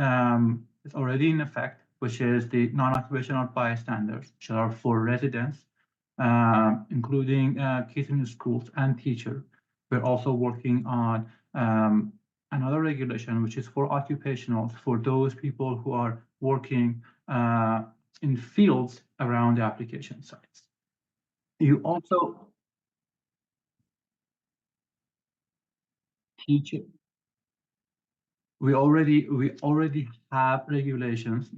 [SPEAKER 1] is already in effect, which is the non-occupational bystanders, which are for residents, including kids in the schools and teachers. We're also working on another regulation, which is for occupationals, for those people who are working in fields around the application sites. You also teach. We already have regulations,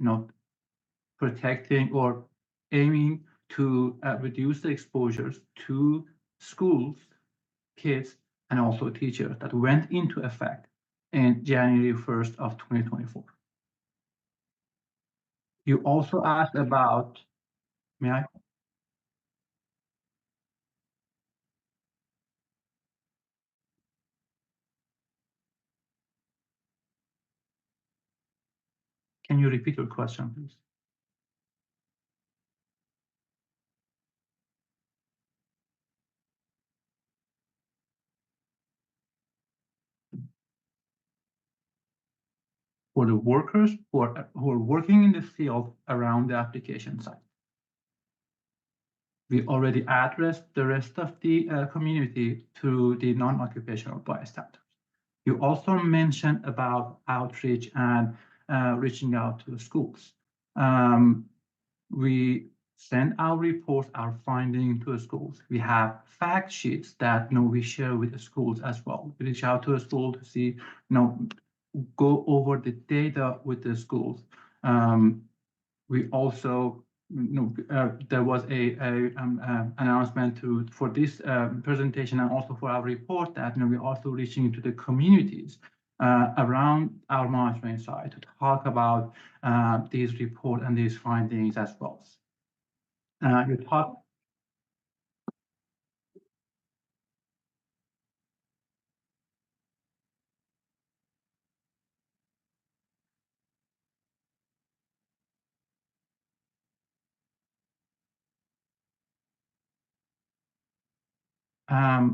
[SPEAKER 1] protecting or aiming to reduce the exposures to schools, kids, and also teachers that went into effect in January 1st of 2024. You also asked about, may I? Can you repeat your question, please? For the workers who are working in the field around the application site. We already addressed the rest of the community through the non-occupational bystanders. You also mentioned about outreach and reaching out to the schools. We send our reports, our findings to the schools. We have fact sheets that we share with the schools as well. We reach out to the school to see, go over the data with the schools. We also, there was a announcement for this presentation and also for our report that we're also reaching into the communities around our monitoring site to talk about these reports and these findings as well. You talk.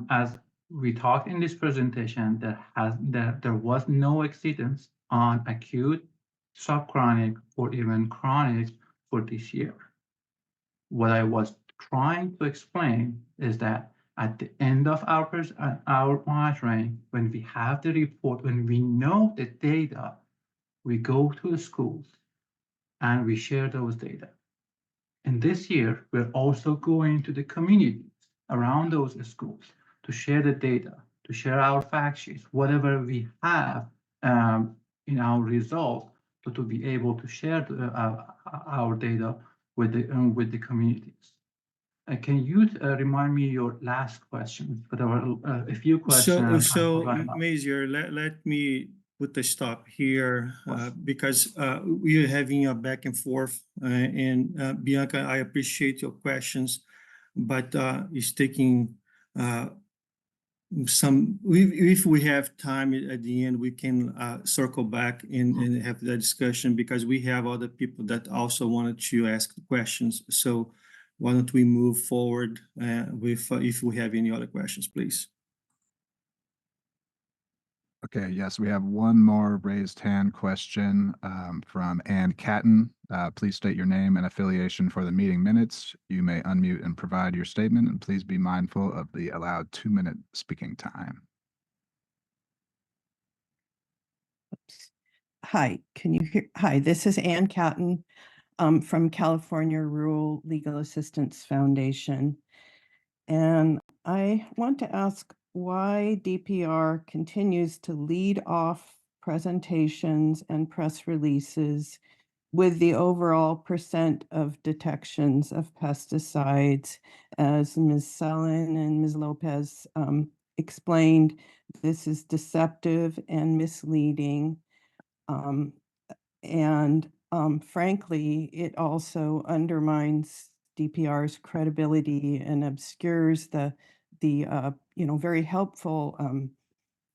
[SPEAKER 1] As we talked in this presentation, there was no exceedance on acute, subchronic, or even chronic for this year. What I was trying to explain is that at the end of our monitoring, when we have the report, when we know the data, we go to the schools and we share those data. And this year, we're also going to the communities around those schools to share the data, to share our fact sheets, whatever we have in our results, to be able to share our data with the communities. Can you remind me your last question? But there were a few questions.
[SPEAKER 3] So Mazier, let me put a stop here because we are having a back and forth. And Bianca, I appreciate your questions, but it's taking some. If we have time at the end, we can circle back and have that discussion because we have other people that also wanted to ask questions. So why don't we move forward with if we have any other questions, please.
[SPEAKER 11] Okay, yes, we have one more raised hand question from Ann Catton. Please state your name and affiliation for the meeting minutes. You may unmute and provide your statement, and please be mindful of the allowed 2-minute speaking time.
[SPEAKER 13] Hi, can you hear? Hi, this is Ann Catton from California Rural Legal Assistance Foundation. And I want to ask why DPR continues to lead off presentations and press releases with the overall percent of detections of pesticides. As Ms. Sullen and Ms. Lopez explained, this is deceptive and misleading. Frankly, it also undermines DPR's credibility and obscures the very helpful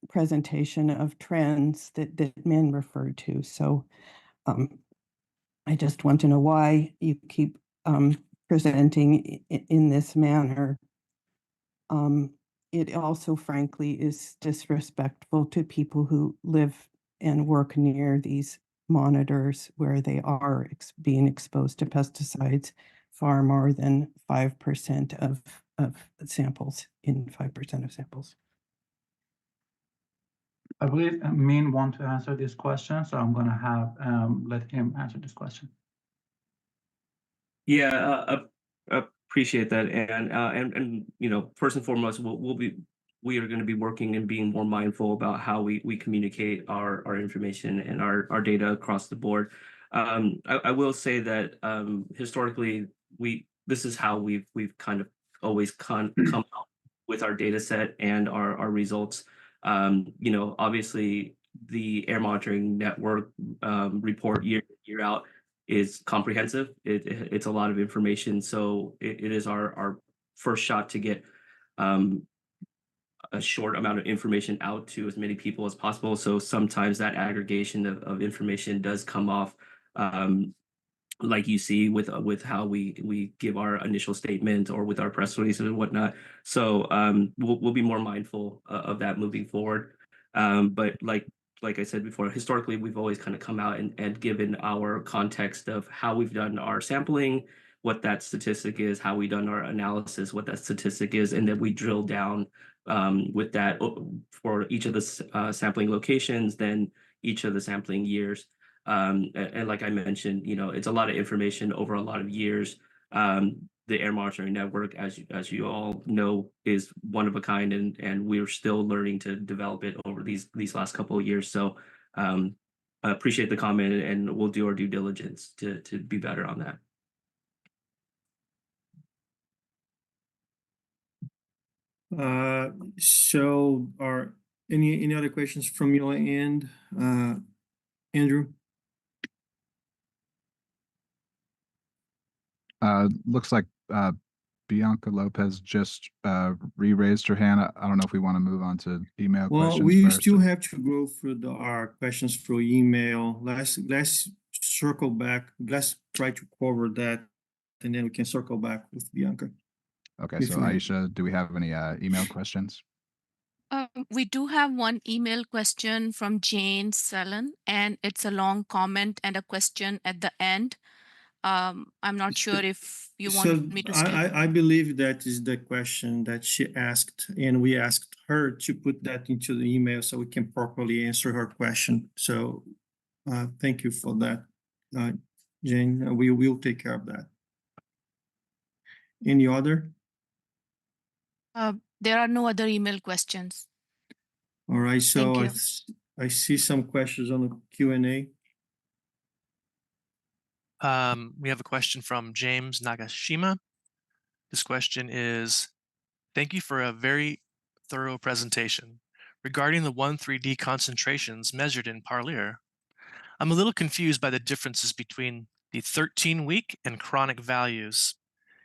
[SPEAKER 13] presentation of trends that Min referred to. So I just want to know why you keep presenting in this manner. it also frankly is disrespectful to people who live and work near these monitors where they are being exposed to pesticides far more than 5% of samples in 5% of samples.
[SPEAKER 1] I believe Min want to answer this question, so I'm gonna have let him answer this question.
[SPEAKER 10] Yeah, appreciate that, and you know, first and foremost, we are going to be working and being more mindful about how we communicate our information and our data across the board. I will say that historically, this is how we've kind of always come out with our data set and our results. You know, obviously, the air monitoring network report year out is comprehensive. It's a lot of information, so it is our first shot to get a short amount of information out to as many people as possible. So sometimes that aggregation of information does come off like you see with how we give our initial statement or with our press releases and whatnot. So we'll be more mindful of that moving forward. But like I said before, historically, we've always kind of come out and given our context of how we've done our sampling, what that statistic is, how we've done our analysis, what that statistic is, and then we drill down with that for each of the sampling locations, then each of the sampling years. And like I mentioned, you know, it's a lot of information over a lot of years. The air monitoring network, as you all know, is one of a kind, and we're still learning to develop it over these last couple of years. So I appreciate the comment, and we'll do our due diligence to be better on that.
[SPEAKER 3] So are any other questions from your end, Andrew?
[SPEAKER 11] Looks like Bianca Lopez just re-raised her hand. I don't know if we want to move on to email questions
[SPEAKER 3] We
[SPEAKER 11] first.
[SPEAKER 3] still have to go through our questions through email. Let's circle back. Let's try to cover that, and then we can circle back with Bianca.
[SPEAKER 11] Okay,
[SPEAKER 3] If
[SPEAKER 11] so
[SPEAKER 3] you have-
[SPEAKER 11] Aisha, do we have any email questions?
[SPEAKER 8] We do have one email question from Jane Sellen, and it's a long comment and a question at the end. I'm not sure if you want me to skip.
[SPEAKER 3] I believe that is the question that she asked, and we asked her to put that into the email so we can properly answer her question. So thank you for that, Jane. We will take care of that. Any other?
[SPEAKER 8] There are no other email questions.
[SPEAKER 3] All right, so
[SPEAKER 8] Thank
[SPEAKER 3] I see some questions on the Q&A.
[SPEAKER 9] We have a question from James Nagashima. This question is, thank you for a very thorough presentation. Regarding the 1,3-D concentrations measured in Parlier, I'm a little confused by the differences between the 13-week and chronic values.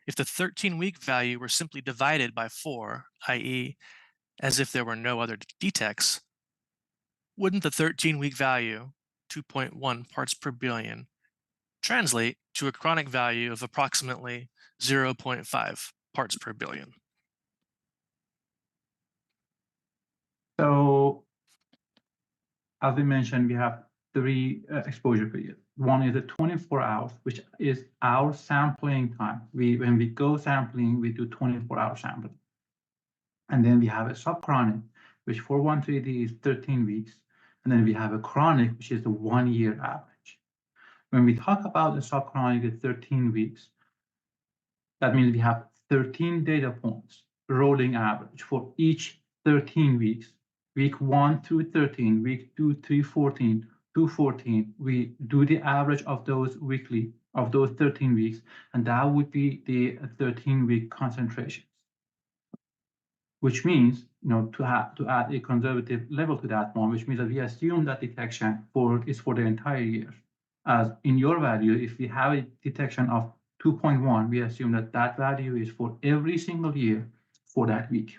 [SPEAKER 9] If the 13-week value were simply divided by 4, i.e., as if there were no other detects, wouldn't the 13-week value, 2.1 parts per billion, translate to a chronic value of approximately 0.5 parts per billion?
[SPEAKER 1] So, as we mentioned, we have 3 exposure periods. One is the 24 hours, which is our sampling time. When we go sampling, we do 24-hour sampling. And then we have a subchronic, which for 1,3-D is 13 weeks. And then we have a chronic, which is the 1-year average. When we talk about the subchronic at 13 weeks, that means we have 13 data points, rolling average for each 13 weeks. Week 1 through 13, week 2 through 14, 214, we do the average of those weekly, of those 13 weeks, and that would be the 13-week concentrations. Which means, you know, to add a conservative level to that one, which means that we assume that detection is for the entire year. As in your value, if we have a detection of 2.1, we assume that that value is for every single year for that week.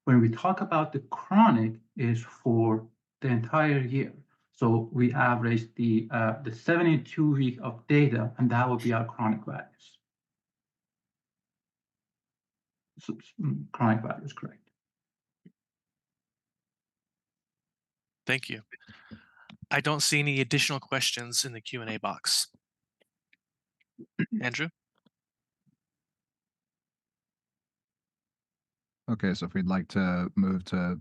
[SPEAKER 1] When we talk about the chronic, is for the entire year. So we average the 72 week of data, and that would be our chronic values. chronic values correct.
[SPEAKER 9] Thank you. I don't see any additional questions in the Q&A box. Andrew?
[SPEAKER 11] Okay, so if we'd like to move to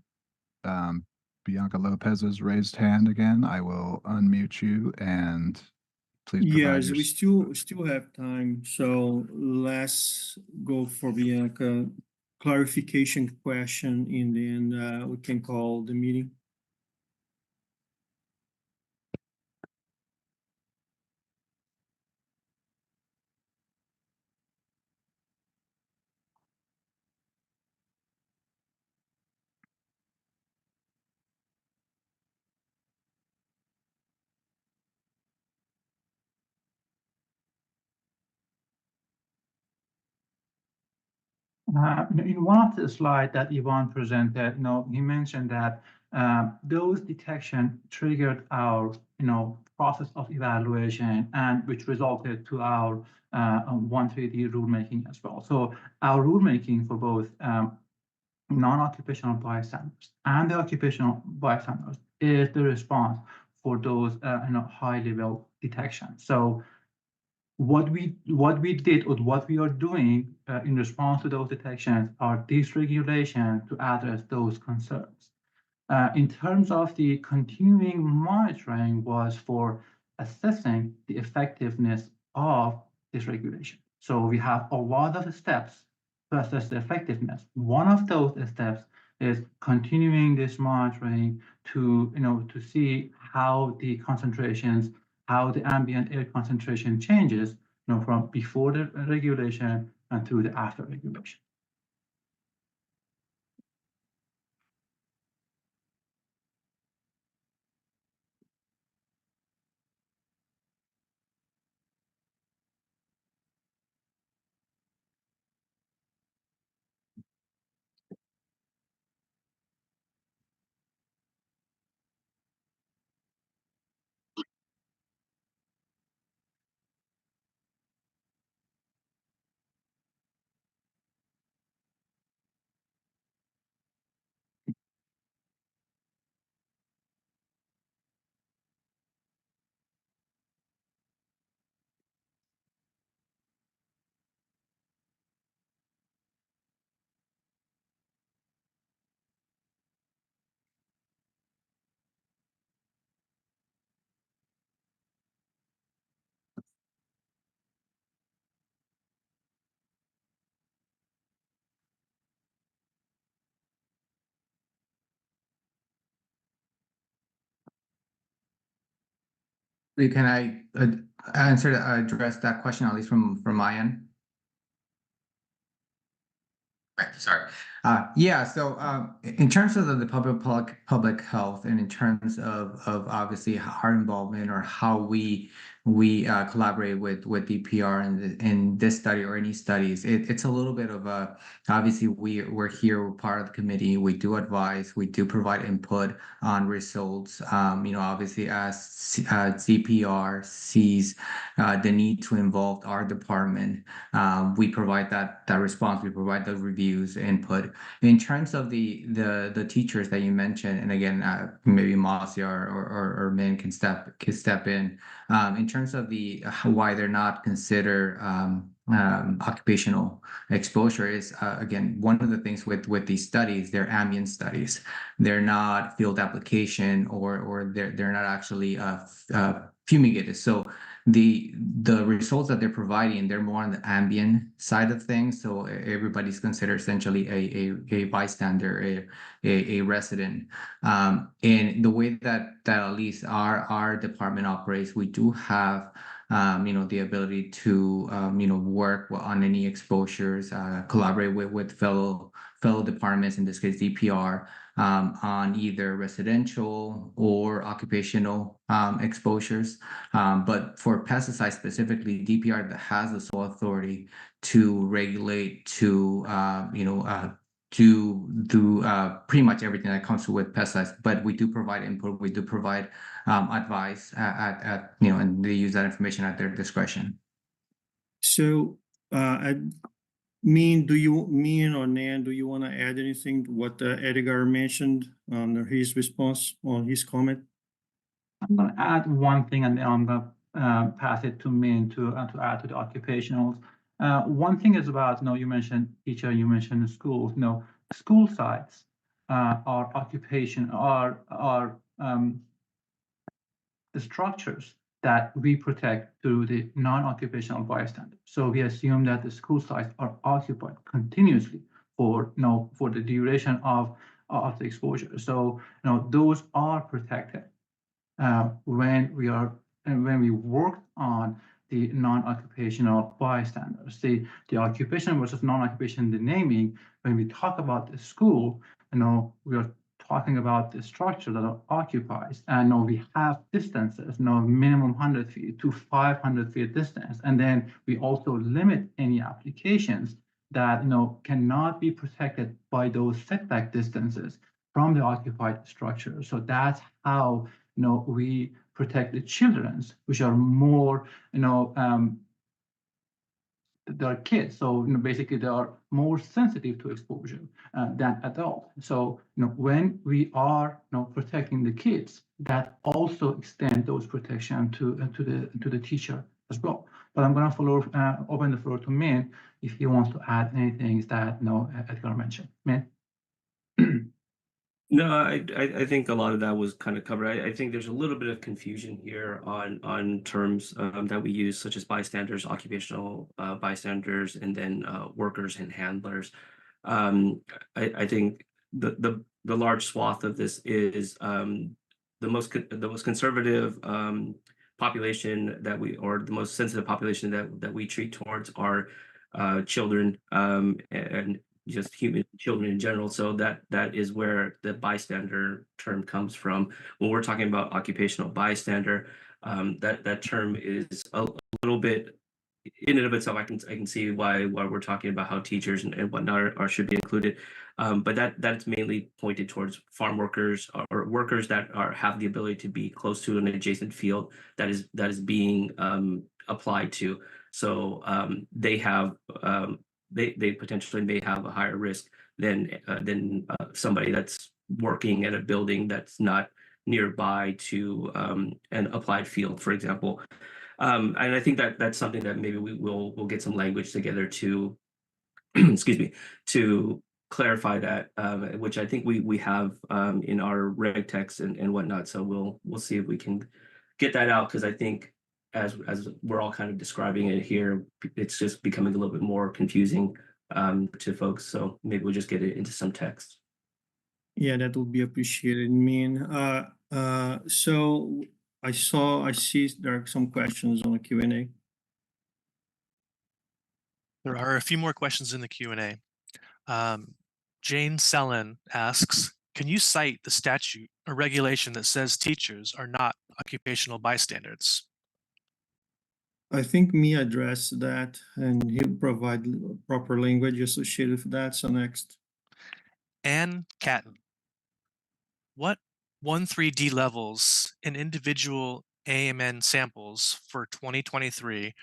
[SPEAKER 11] Bianca Lopez's raised hand again, I will unmute you and please provide
[SPEAKER 3] Yes,
[SPEAKER 11] your.
[SPEAKER 3] we still have time, so let's go for Bianca. Clarification question, and then we can call the meeting.
[SPEAKER 1] In one of the slides that Ivan presented, he mentioned that those detection triggered our, process of evaluation, and which resulted to our 130 rulemaking as well. So our rulemaking for both non-occupational bystanders and the occupational bystanders is the response for those, high-level detection. So what we did or what we are doing in response to those detections are dysregulation to address those concerns. In terms of the continuing monitoring was for assessing the effectiveness of dysregulation. So we have a lot of steps to assess the effectiveness. One of those steps is continuing this monitoring to, to see how the concentrations, how the ambient air concentration changes, from before the regulation and through the after regulation.
[SPEAKER 7] Can I address that question, at least from my end? Right, sorry. Yeah, so in terms of the public health, and in terms of obviously our involvement or how we collaborate with DPR in this study or any studies, it's a little bit of a, obviously we're here, we're part of the committee, we do advise, we do provide input on results. Obviously as DPR sees the need to involve our department, we provide that response, we provide the reviews, input. In terms of the teachers that you mentioned, and again, maybe Masya or Min can step in. In terms of the why they're not considered occupational exposure is again, one of the things with these studies, they're ambient studies. They're not field application or they're not actually fumigated. So the results that they're providing, they're more on the ambient side of things. So everybody's considered essentially a bystander, a resident. And the way that at least our department operates, we do have the ability to work on any exposures, collaborate with fellow departments, in this case DPR, on either residential or occupational exposures. But for pesticides specifically, DPR has the sole authority to regulate, to do pretty much everything that comes with pesticides. But we do provide input, we do provide advice and they use that information at their discretion.
[SPEAKER 3] So Mean or Nan, do you want to add anything to what Edgar mentioned on his response, on his comment?
[SPEAKER 1] I'm going to add one thing, and then I'm going to pass it to Min to add to the occupationals. One thing is about, you mentioned teacher, you mentioned schools. School sites are the structures that we protect through the non-occupational bystanders. So we assume that the school sites are occupied continuously for the duration of the exposure. So those are protected when we work on the non-occupational bystanders. The occupation versus non-occupation, the naming, when we talk about the school, we are talking about the structure that are occupied, and we have distances, minimum 100 feet to 500 feet distance. And then we also limit any applications that cannot be protected by those setback distances from the occupied structure. So that's how we protect the children's, which are more, they're kids. So basically they are more sensitive to exposure than adults. So when we are protecting the kids, that also extend those protection to the teacher as well. But I'm going to open the floor to Min if he wants to add anything that Edgar mentioned. Min.
[SPEAKER 10] No, I think a lot of that was kind of covered. I think there's a little bit of confusion here on terms that we use, such as bystanders, occupational bystanders, and then workers and handlers. I think the large swath of this is the most conservative population or the most sensitive population that we treat towards are children and just human children in general. So that is where the bystander term comes from. When we're talking about occupational bystander, that term is a little bit in and of itself. I can see why we're talking about how teachers and whatnot should be included. But that's mainly pointed towards farm workers or workers that have the ability to be close to an adjacent field that is being applied to. So they have they potentially may have a higher risk than somebody that's working at a building that's not nearby to an applied field, for example. And I think that's something that maybe we'll get some language together to excuse me, to clarify that, which I think we have in our reg text and whatnot. So we'll see if we can get that out, because I think as we're all kind of describing it here, it's just becoming a little bit more confusing to folks. So maybe we'll just get it into some text.
[SPEAKER 3] Yeah, that would be appreciated. So I see there are some questions on the Q&A.
[SPEAKER 9] There are a few more questions in the Q&A. Jane Sellen asks, can you cite the statute or regulation that says teachers are not occupational bystanders?
[SPEAKER 3] I think me addressed that, and he'll provide proper language associated with that. So next.
[SPEAKER 9] Ann Catton. What 1,3-D levels in individual AMN samples for 2023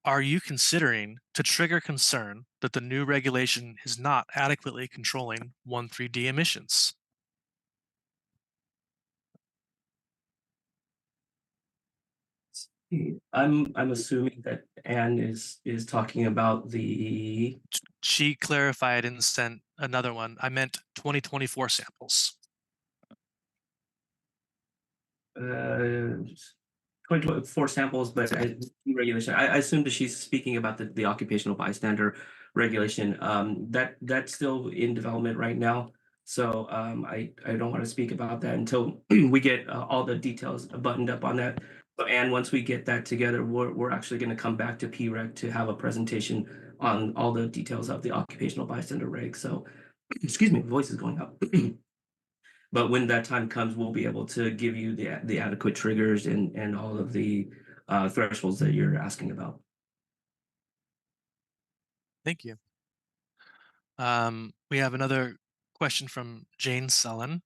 [SPEAKER 9] are you considering to trigger concern that the new regulation is not adequately controlling 1,3-D emissions?
[SPEAKER 10] I'm assuming that Anne is talking about the.
[SPEAKER 9] She clarified and sent another one. I meant 2024 samples.
[SPEAKER 10] 2024 samples, but regulation. I assume that she's speaking about the occupational bystander regulation. That's still in development right now. So I don't want to speak about that until we get all the details buttoned up on that. So, and once we get that together, we're actually going to come back to PREC to have a presentation on all the details of the occupational bystander reg. So, excuse me, voice is going up. But when that time comes, we'll be able to give you the adequate triggers and all of the thresholds that you're asking about.
[SPEAKER 9] Thank you. We have another question from Jane Sellen.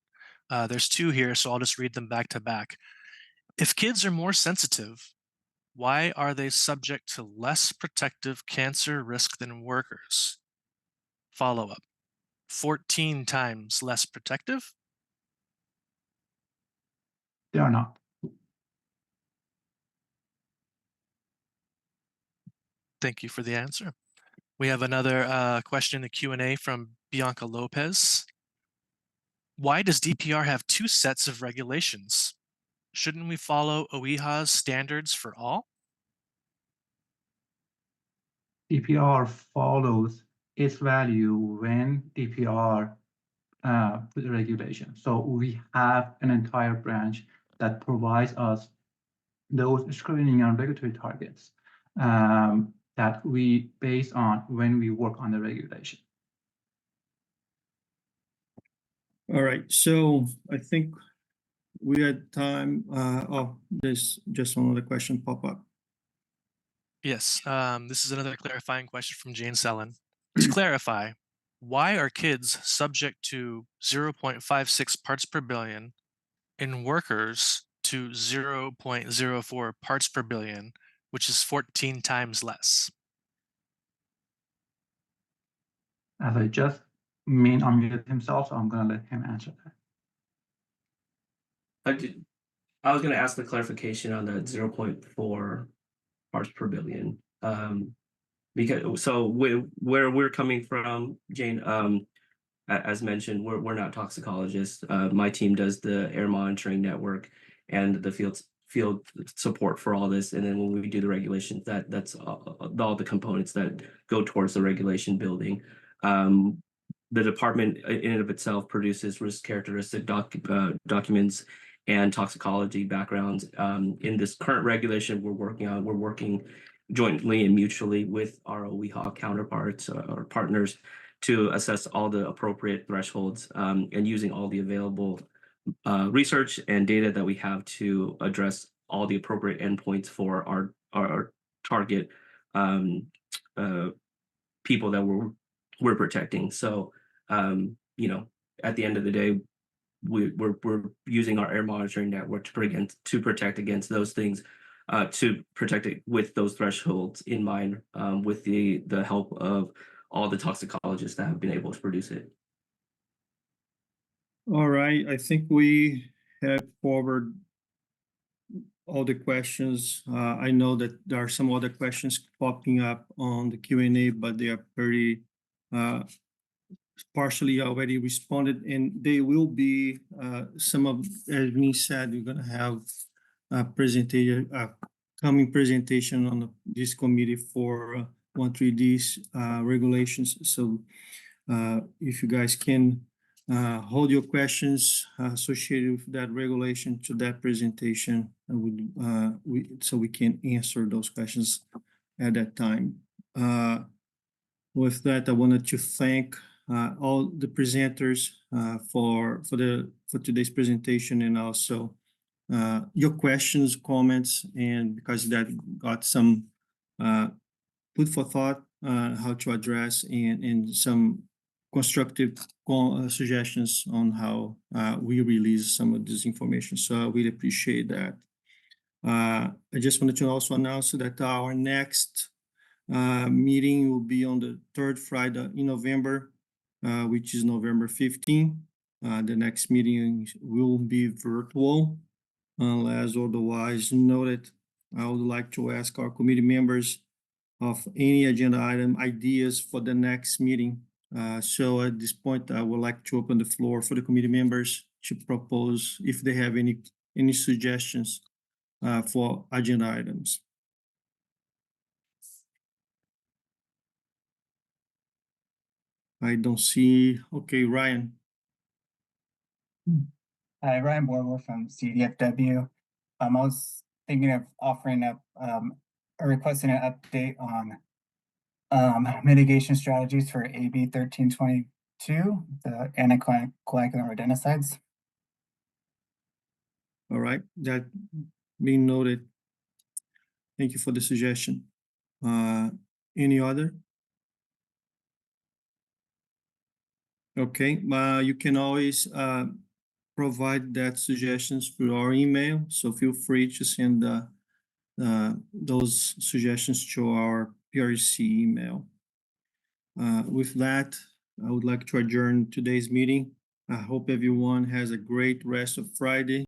[SPEAKER 9] There's two here, so I'll just read them back to back. If kids are more sensitive, Why are they subject to less protective cancer risk than workers? Follow-up, 14 times less protective?
[SPEAKER 1] They are not.
[SPEAKER 9] Thank you for the answer. We have another question in the Q&A from Bianca Lopez. Why does DPR have two sets of regulations? Shouldn't we follow OEHA's standards for all?
[SPEAKER 1] DPR follows its value when DPR regulation. So we have an entire branch that provides us those screening and regulatory targets that we base on when we work on the regulation.
[SPEAKER 3] All right, so I think we had time. There's just one other question pop up.
[SPEAKER 9] Yes, this is another clarifying question from Jane Sellen. To clarify, why are kids subject to 0.56 parts per billion and workers to 0.04 parts per billion, which is 14 times less?
[SPEAKER 1] As I just unmuted himself, so I'm going to let him answer that.
[SPEAKER 10] I was going to ask the clarification on the 0.4 parts per billion. Because so where we're coming from, Jane, as mentioned, we're not toxicologists. My team does the air monitoring network and the field support for all this. And then when we do the regulations, that's all the components that go towards the regulation building. The department in and of itself produces risk characteristic documents and toxicology backgrounds. In this current regulation we're working jointly and mutually with our OEHA counterparts or partners to assess all the appropriate thresholds and using all the available research and data that we have to address all the appropriate endpoints for our target people that we're protecting. So you know, at the end of the day, we're using our air monitoring network to protect against those things, to protect it with those thresholds in mind, with the help of all the toxicologists that have been able to produce it.
[SPEAKER 3] All right, I think we have covered all the questions. I know that there are some other questions popping up on the Q&A, but they are pretty partially already responded, and they will be some of, as we said, we're going to have a presentation, coming presentation on this committee for 13D's regulations. So if you guys can hold your questions associated with that regulation to that presentation, so we can answer those questions at that time. With that, I wanted to thank all the presenters for today's presentation, and also your questions, comments, and because that got some food for thought how to address and some constructive suggestions on how we release some of this information. So I really appreciate that. I just wanted to also announce that our next meeting will be on the third Friday in November, which is November 15th. The next meeting will be virtual unless otherwise noted. I would like to ask our committee members of any agenda item ideas for the next meeting. So at this point, I would like to open the floor for the committee members to propose if they have any suggestions for agenda items. I don't see. Okay, Ryan.
[SPEAKER 14] Hi, Ryan Borwell from CDFW. I was thinking of offering up or requesting an update on mitigation strategies for AB 1322, the anticoagulant rodenticides.
[SPEAKER 3] All right, that being noted. Thank you for the suggestion. Any other? Okay, you can always provide that suggestions through our email. So feel free to send those suggestions to our PRC email. With that, I would like to adjourn today's meeting. I hope everyone has a great rest of Friday.